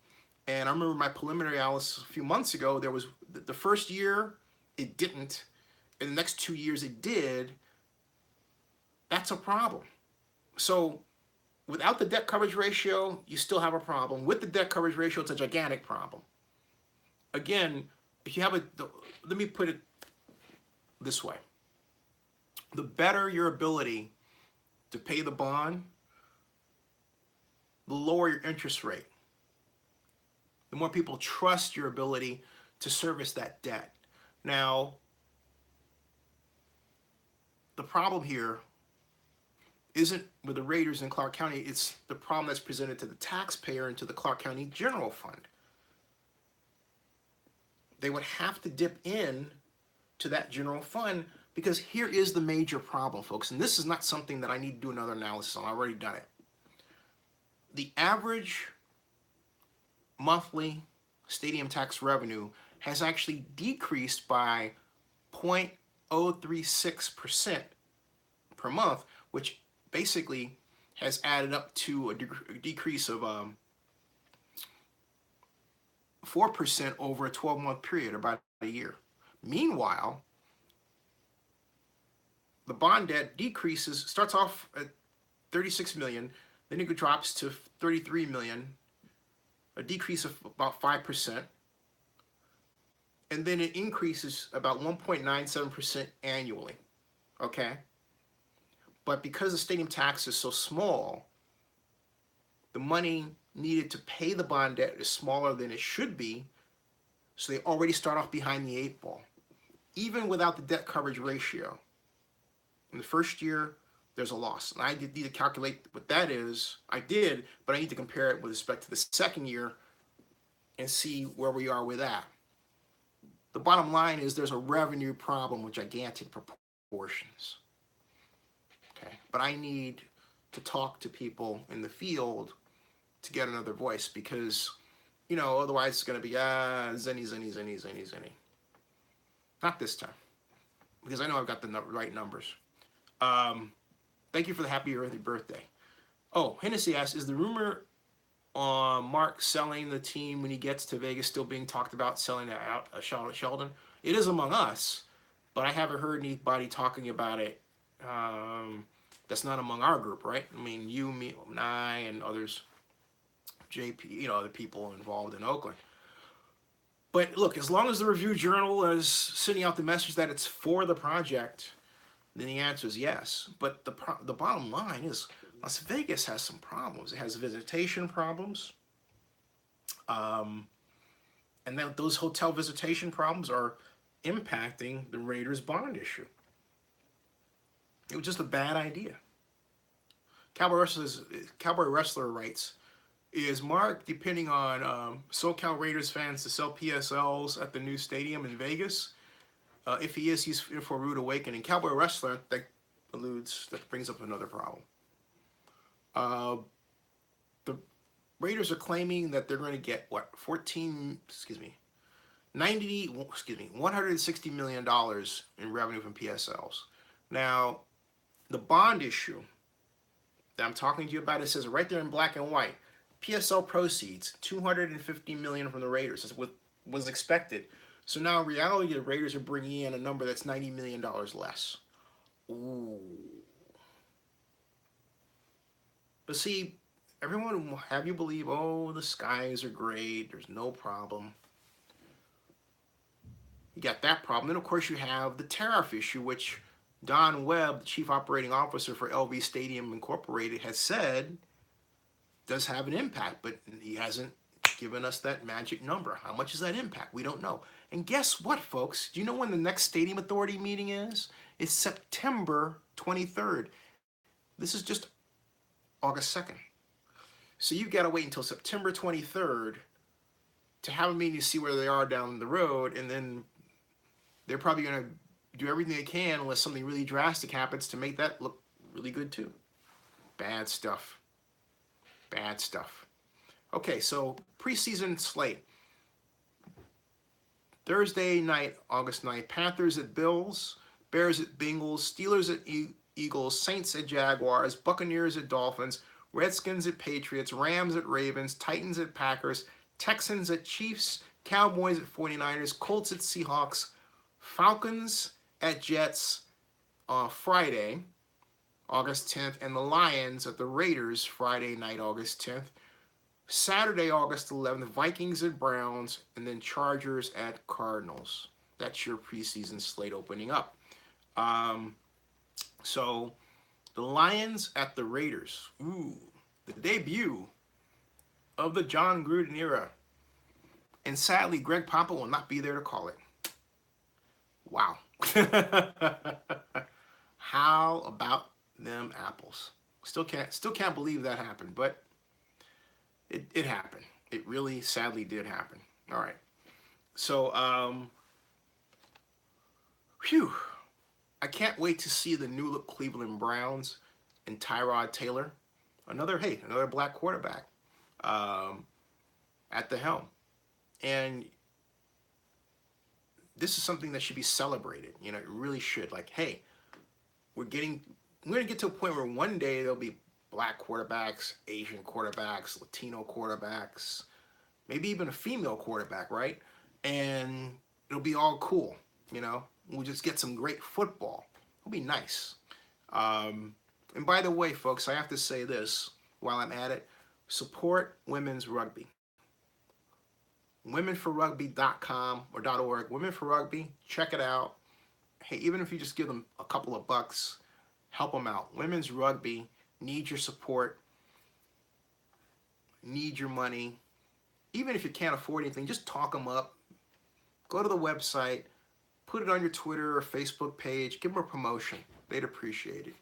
[SPEAKER 1] And I remember my preliminary analysis a few months ago, there was the first year it didn't, and the next 2 years it did. That's a problem. So without the debt coverage ratio, you still have a problem. With the debt coverage ratio, it's a gigantic problem. Again, if you have let me put it this way. The better your ability to pay the bond, the lower your interest rate. The more people trust your ability to service that debt. Now, the problem here isn't with the Raiders in Clark County, it's the problem that's presented to the taxpayer and to the Clark County General Fund. They would have to dip in to that general fund because here is the major problem, folks, and this is not something that I need to do another analysis on. I've already done it. The average monthly stadium tax revenue has actually decreased by 0.036% per month, which basically has added up to a decrease of 4% over a 12-month period, about a year. Meanwhile, the bond debt decreases, starts off at 36 million, then it drops to 33 million, a decrease of about 5%, and then it increases about 1.97% annually, okay? But because the stadium tax is so small, the money needed to pay the bond debt is smaller than it should be, so they already start off behind the 8 ball. Even without the debt coverage ratio, in the first year, there's a loss. And I need to calculate what that is. I did, but I need to compare it with respect to the second year and see where we are with that. The bottom line is there's a revenue problem with gigantic proportions. Okay, but I need to talk to people in the field to get another voice because, you know, otherwise it's going to be, zenny. Not this time, because I know I've got the right numbers. Thank you for the happy early birthday. Oh, Hennessy asks, is the rumor on Mark selling the team when he gets to Vegas still being talked about, selling it out Charlotte Sheldon? It is among us, but I haven't heard anybody talking about it. That's not among our group, right? I mean, you, me, and I, and others, JP, you know, other people involved in Oakland. But look, as long as the Review Journal is sending out the message that it's for the project, then the answer is yes. But the bottom line is Las Vegas has some problems. It has visitation problems. And then those hotel visitation problems are impacting the Raiders bond issue. It was just a bad idea. Cowboy Wrestler writes, is Mark depending on SoCal Raiders fans to sell PSLs at the new stadium in Vegas? If he is, he's in for a rude awakening. Cowboy Wrestler, that brings up another problem. The Raiders are claiming that they're going to get, what, $160 million in revenue from PSLs. Now, the bond issue that I'm talking to you about, it says right there in black and white, PSL proceeds, $250 million from the Raiders. That's what was expected. So now in reality, the Raiders are bringing in a number that's $90 million less. Ooh. But see, everyone will have you believe, oh, the skies are great, there's no problem. You got that problem. Then, of course, you have the tariff issue, which Don Webb, the chief operating officer for LV Stadium Incorporated, has said does have an impact, but he hasn't given us that magic number. How much is that impact? We don't know. And guess what, folks? Do you know when the next Stadium Authority meeting is? It's September 23rd. This is just August 2nd. So you've got to wait until September 23rd to have a meeting to see where they are down the road, and then they're probably going to do everything they can unless something really drastic happens to make that look really good too. Bad stuff. Bad stuff. Okay, so preseason slate. Thursday night, August 9th, Panthers at Bills, Bears at Bengals, Steelers at Eagles, Saints at Jaguars, Buccaneers at Dolphins, Redskins at Patriots, Rams at Ravens, Titans at Packers, Texans at Chiefs, Cowboys at 49ers, Colts at Seahawks, Falcons at Jets on Friday, August 10th, and the Lions at the Raiders Friday night, August 10th. Saturday, August 11th, Vikings at Browns, and then Chargers at Cardinals. That's your preseason slate opening up. So the Lions at the Raiders. Ooh, the debut of the John Gruden era. And sadly, Greg Papa will not be there to call it. Wow. How about them apples? Still can't believe that happened, but it happened. It really sadly did happen. All right. So phew. I can't wait to see the new look Cleveland Browns and Tyrod Taylor. Another black quarterback at the helm. And this is something that should be celebrated. You know, it really should. Like, hey, we're going to get to a point where one day there'll be black quarterbacks, Asian quarterbacks, Latino quarterbacks, maybe even a female quarterback, right? And it'll be all cool, you know? We'll just get some great football. It'll be nice. And by the way, folks, I have to say this while I'm at it. Support women's rugby. Womenforrugby.com or .org. Women for Rugby, check it out. Hey, even if you just give them a couple of bucks, help them out. Women's rugby need your support, need your money. Even if you can't afford anything, just talk them up. Go to the website, put it on your Twitter or Facebook page, give them a promotion. They'd appreciate it.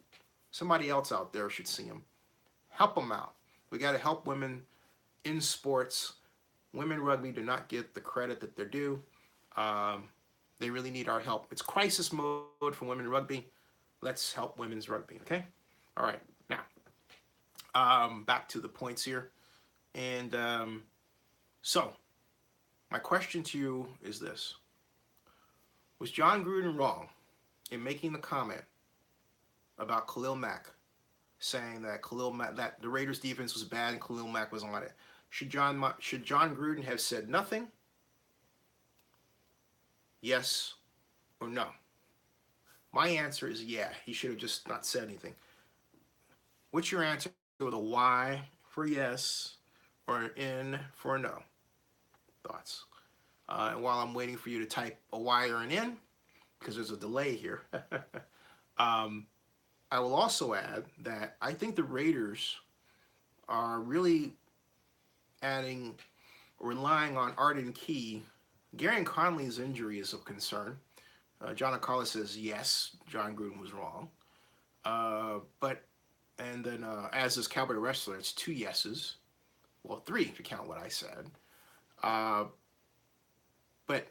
[SPEAKER 1] Somebody else out there should see them. Help them out. We got to help women in sports. Women rugby do not get the credit that they're due. They really need our help. It's crisis mode for women rugby. Let's help women's rugby, okay? All right, now, back to the points here. And so, my question to you is this. Was John Gruden wrong in making the comment about Khalil Mack, saying that that the Raiders defense was bad and Khalil Mack was on it? Should John Gruden have said nothing? Yes or no? My answer is yeah. He should have just not said anything. What's your answer with a Y for yes or an N for a no? Thoughts? And while I'm waiting for you to type a Y or an N, because there's a delay here, I will also add that I think the Raiders are really relying on Arden Key. Gary Conley's injury is of concern. John Acala says yes, John Gruden was wrong. And then as this Cowboy Wrestler, it's 2 yeses. Well, 3 if you count what I said. But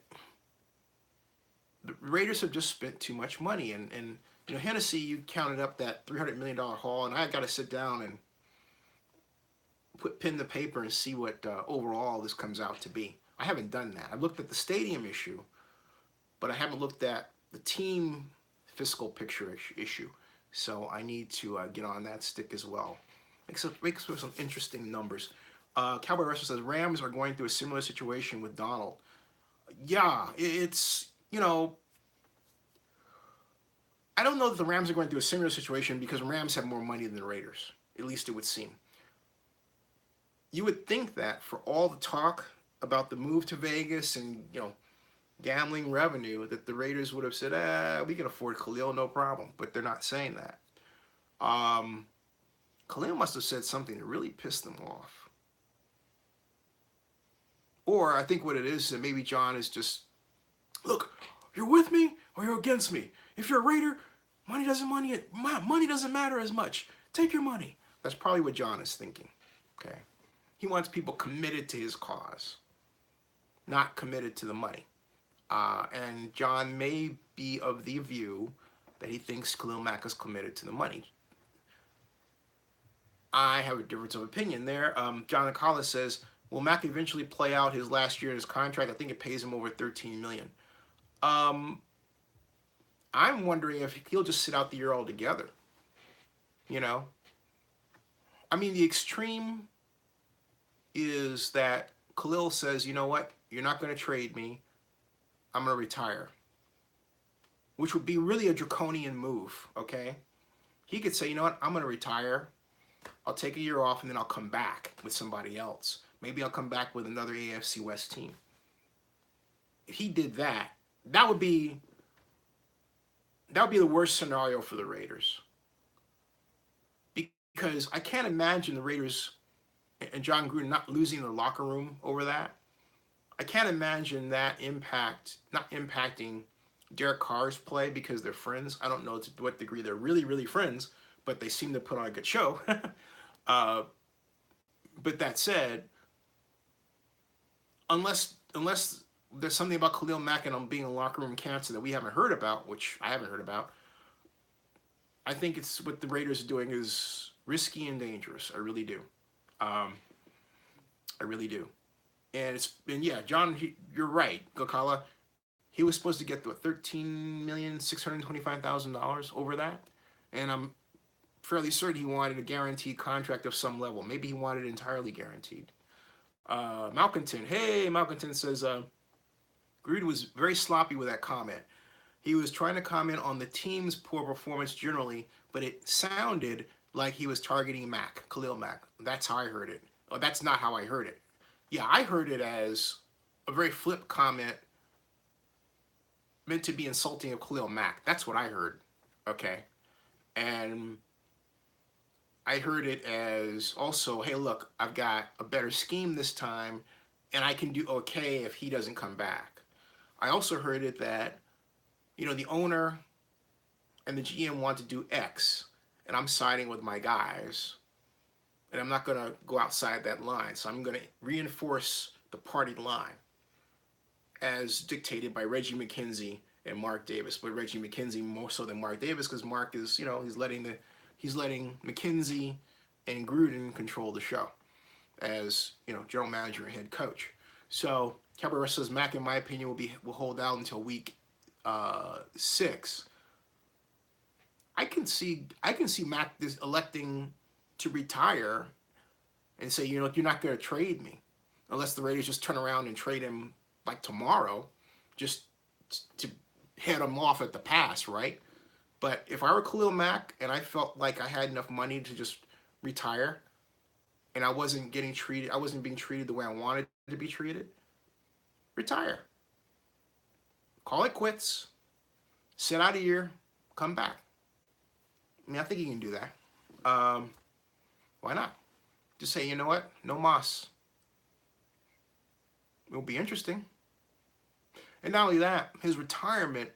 [SPEAKER 1] the Raiders have just spent too much money. And you know, Hennessy, you counted up that $300 million haul, and I got to sit down and put pen to paper and see what overall this comes out to be. I haven't done that. I've looked at the stadium issue, but I haven't looked at the team fiscal picture issue. So I need to get on that stick as well. Makes for some interesting numbers. Cowboy Wrestler says Rams are going through a similar situation with Donald. Yeah, it's, I don't know that the Rams are going through a similar situation because Rams have more money than the Raiders. At least it would seem. You would think that for all the talk about the move to Vegas and, gambling revenue, that the Raiders would have said, we can afford Khalil, no problem. But they're not saying that. Um, Khalil must have said something that really pissed them off. Or I think what it is that maybe John is just, look, you're with me or you're against me. If you're a Raider, money doesn't matter as much. Take your money. That's probably what John is thinking. Okay, he wants people committed to his cause, not committed to the money. And John may be of the view that he thinks Khalil Mack is committed to the money. I have a difference of opinion there. John Collis says, will Mack eventually play out his last year in his contract? I think it pays him over $13 million. I'm wondering if he'll just sit out the year altogether. You know, I mean, the extreme is that Khalil says, you know what, you're not going to trade me. I'm going to retire, which would be really a draconian move. Okay, he could say, you know what, I'm going to retire. I'll take a year off and then I'll come back with somebody else. Maybe I'll come back with another AFC West team. If he did that, that would be the worst scenario for the Raiders. Because I can't imagine the Raiders and John Gruden not losing their locker room over that. I can't imagine that not impacting Derek Carr's play because they're friends. I don't know to what degree they're really, really friends, but they seem to put on a good show. But that said, unless there's something about Khalil Mack and him being a locker room cancer that we haven't heard about, which I haven't heard about, I think it's what the Raiders are doing is risky and dangerous. I really do. I really do. And yeah, John, you're right, Gokala. He was supposed to get the $13,625,000 over that, and I'm fairly certain he wanted a guaranteed contract of some level. Maybe he wanted it entirely guaranteed. Malcolmton says Gruden was very sloppy with that comment. He was trying to comment on the team's poor performance generally, but it sounded like he was targeting Khalil Mack. That's how I heard it. Oh, that's not how I heard it. Yeah, I heard it as a very flip comment meant to be insulting of Khalil Mack. That's what I heard. Okay. And I heard it as also, hey, look, I've got a better scheme this time, and I can do okay if he doesn't come back. I also heard it that, the owner and the GM want to do X, and I'm siding with my guys, and I'm not going to go outside that line. So I'm going to reinforce the party line as dictated by Reggie McKenzie and Mark Davis. But Reggie McKenzie more so than Mark Davis because Mark is, he's letting McKenzie and Gruden control the show as, general manager and head coach. So Cabrera says Mack, in my opinion, will hold out until week 6. I can see Mack electing to retire and say, you're not going to trade me unless the Raiders just turn around and trade him like tomorrow just to head him off at the pass, right? But if I were Khalil Mack and I felt like I had enough money to just retire and I wasn't being treated the way I wanted to be treated, retire. Call it quits. Sit out a year. Come back. I mean, I think you can do that. Why not? Just say, you know what? No mas. It'll be interesting. And not only that, his retirement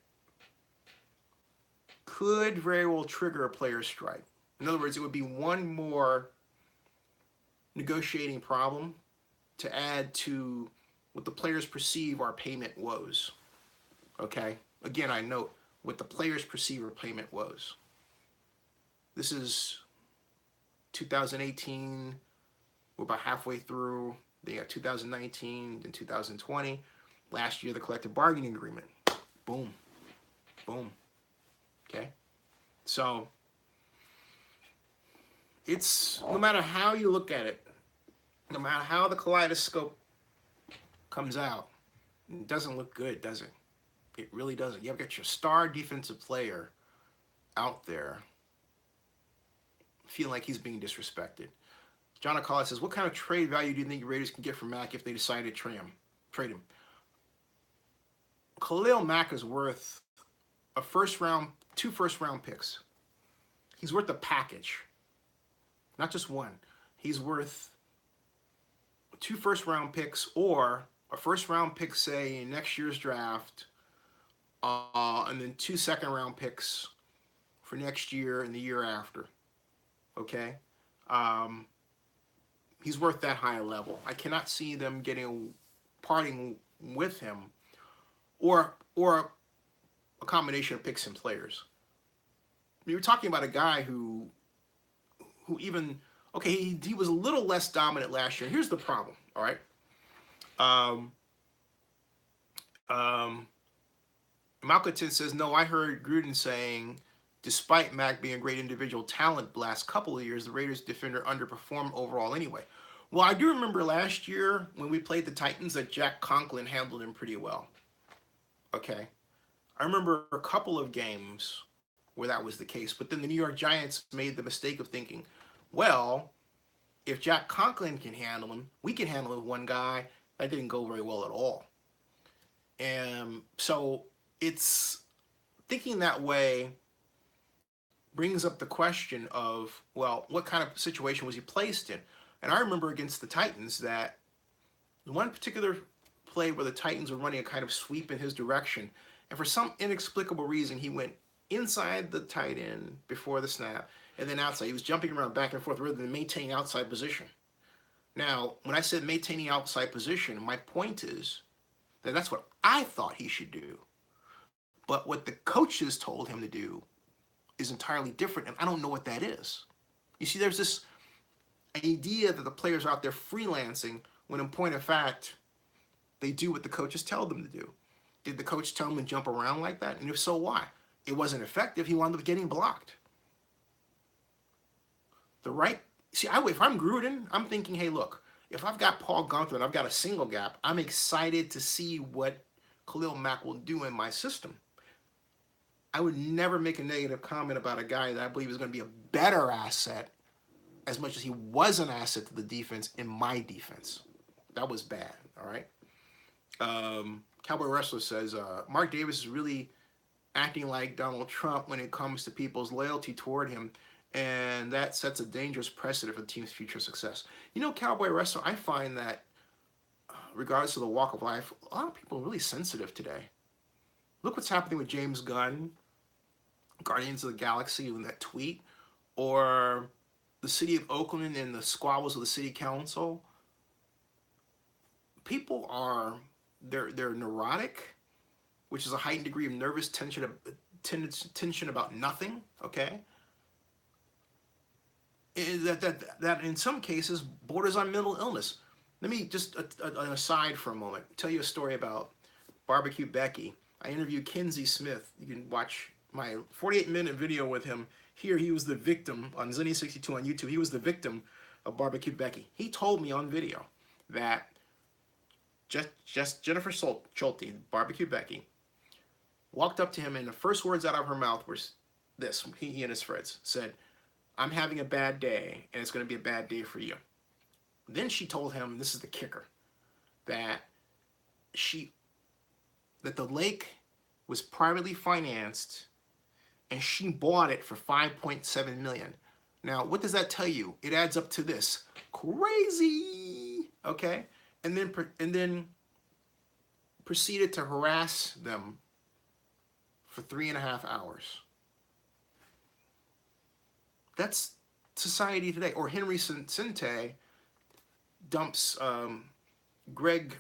[SPEAKER 1] could very well trigger a player's strike. In other words, it would be one more negotiating problem to add to what the players perceive our payment woes. Okay? Again, I note what the players perceive our payment woes. This is 2018. We're about halfway through. They got 2019 and 2020. Last year, the collective bargaining agreement. Boom. Boom. Okay? So, it's, no matter how you look at it, no matter how the kaleidoscope comes out, It doesn't look good, does it? It really doesn't. You've got your star defensive player out there feeling like he's being disrespected. John Acala says, what kind of trade value do you think the Raiders can get from Mack if they decide to trade him? Khalil Mack is worth a two first round picks. He's worth a package, not just one. He's worth two first round picks or a first round pick, say, in next year's draft, and then two second round picks for next year and the year after. Okay? He's worth that high a level. I cannot see them parting with him or a combination of picks and players. You're talking about a guy who even, okay, he was a little less dominant last year. Here's the problem, all right? Malcolmton says, no, I heard Gruden saying, despite Mack being a great individual talent the last couple of years, the Raiders defender underperformed overall anyway. Well, I do remember last year when we played the Titans that Jack Conklin handled him pretty well. Okay. I remember a couple of games where that was the case, but then the New York Giants made the mistake of thinking, well, if Jack Conklin can handle him, we can handle it with one guy. That didn't go very well at all. And so it's thinking that way brings up the question of, well, what kind of situation was he placed in? And I remember against the Titans that one particular play where the Titans were running a kind of sweep in his direction, and for some inexplicable reason, he went inside the tight end before the snap, and then outside. He was jumping around back and forth rather than maintaining outside position. Now, when I said maintaining outside position, my point is that that's what I thought he should do. But what the coaches told him to do is entirely different, and I don't know what that is. You see, there's this idea that the players are out there freelancing when in point of fact, they do what the coaches tell them to do. Did the coach tell him to jump around like that? And if so, why? It wasn't effective. He wound up getting blocked. See, if I'm Gruden, I'm thinking, hey, look, if I've got Paul Gunther and I've got a single gap, I'm excited to see what Khalil Mack will do in my system. I would never make a negative comment about a guy that I believe is going to be a better asset as much as he was an asset to the defense in my defense. That was bad, all right? Cowboy Wrestler says, Mark Davis is really acting like Donald Trump when it comes to people's loyalty toward him, and that sets a dangerous precedent for the team's future success. You know, Cowboy Wrestler, I find that regardless of the walk of life, a lot of people are really sensitive today. Look what's happening with James Gunn, Guardians of the Galaxy, in that tweet, or the city of Oakland and the squabbles of the city council. People are, they're neurotic, which is a heightened degree of nervous tension about nothing, okay? That in some cases borders on mental illness. Let me just, an aside for a moment, tell you a story about Barbecue Becky. I interviewed Kinsey Smith. You can watch my 48-minute video with him. Here, he was the victim on Zenny62 on YouTube. He was the victim of Barbecue Becky. He told me on video that just Jennifer Schulte, Barbecue Becky, walked up to him, and the first words out of her mouth were this. He and his friends said, I'm having a bad day, and it's going to be a bad day for you. Then she told him, this is the kicker, that the lake was privately financed, and she bought it for $5.7 million. Now, what does that tell you? It adds up to this. Crazy, okay? And then proceeded to harass them for 3.5 hours. That's society today. Or Henry Sinte dumps Greg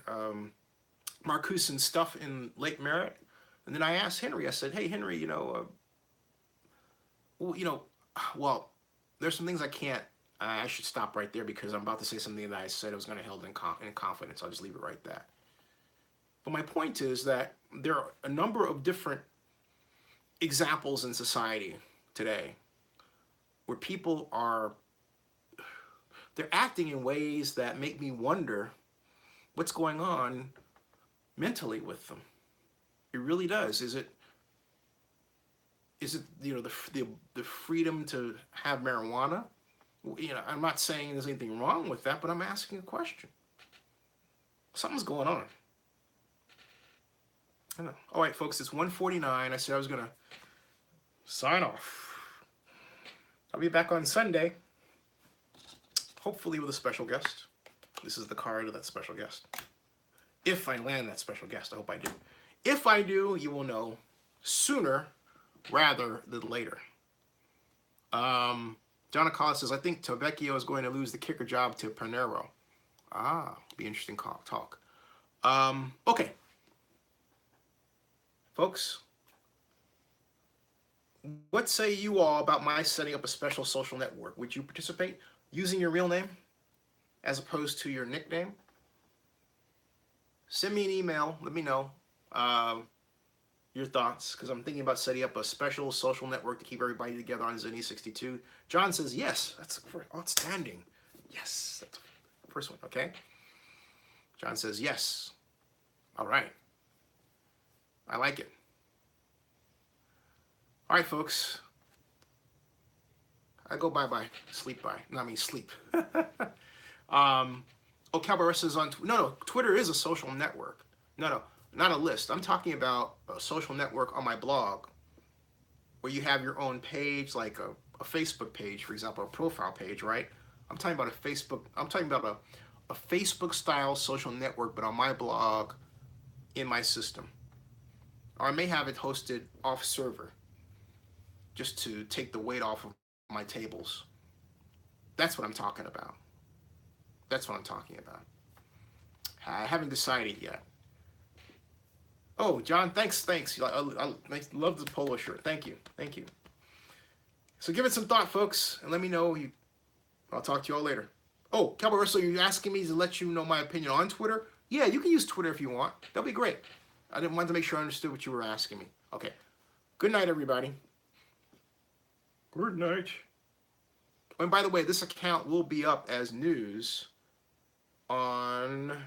[SPEAKER 1] Marcusen's stuff in Lake Merritt. And then I asked Henry, I said, hey, Henry, well, there's some things I should stop right there because I'm about to say something that I said I was going to hold in confidence. I'll just leave it right there. But my point is that there are a number of different examples in society today where people they're acting in ways that make me wonder what's going on mentally with them. It really does. Is it the freedom to have marijuana? I'm not saying there's anything wrong with that, but I'm asking a question. Something's going on. I know. All right, folks, it's 1:49. I said I was gonna sign off. I'll be back on Sunday, hopefully with a special guest. This is the card of that special guest. If I land that special guest, I hope I do. If I do, you will know sooner rather than later. John Acala says, I think Tavecchio is going to lose the kicker job to Panero. Be interesting talk. Okay. Folks, what say you all about my setting up a special social network? Would you participate using your real name as opposed to your nickname? Send me an email. Let me know your thoughts, because I'm thinking about setting up a special social network to keep everybody together on Zenny 62. John says, yes, that's outstanding. Yes, that's the first one, okay? John says, yes. All right. I like it. All right, folks. I go bye-bye. Sleep bye. No, I mean sleep. Cabarrus is on Twitter is a social network. No, not a list. I'm talking about a social network on my blog where you have your own page, like a Facebook page, for example, a profile page, right? I'm talking about a Facebook style social network, but on my blog in my system. Or I may have it hosted off server just to take the weight off of my tables. That's what I'm talking about. I haven't decided yet. Oh, John, thanks. I love the polo shirt. Thank you. So give it some thought, folks, and let me know. I'll talk to you all later. Oh, Cabarrus, you're asking me to let you know my opinion on Twitter? Yeah, you can use Twitter if you want. That'll be great. I didn't want to make sure I understood what you were asking me. Okay. Good night, everybody. Good night. Oh, and by the way, this account will be up as news on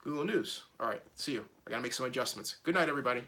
[SPEAKER 1] Google News. All right, see you. I got to make some adjustments. Good night, everybody.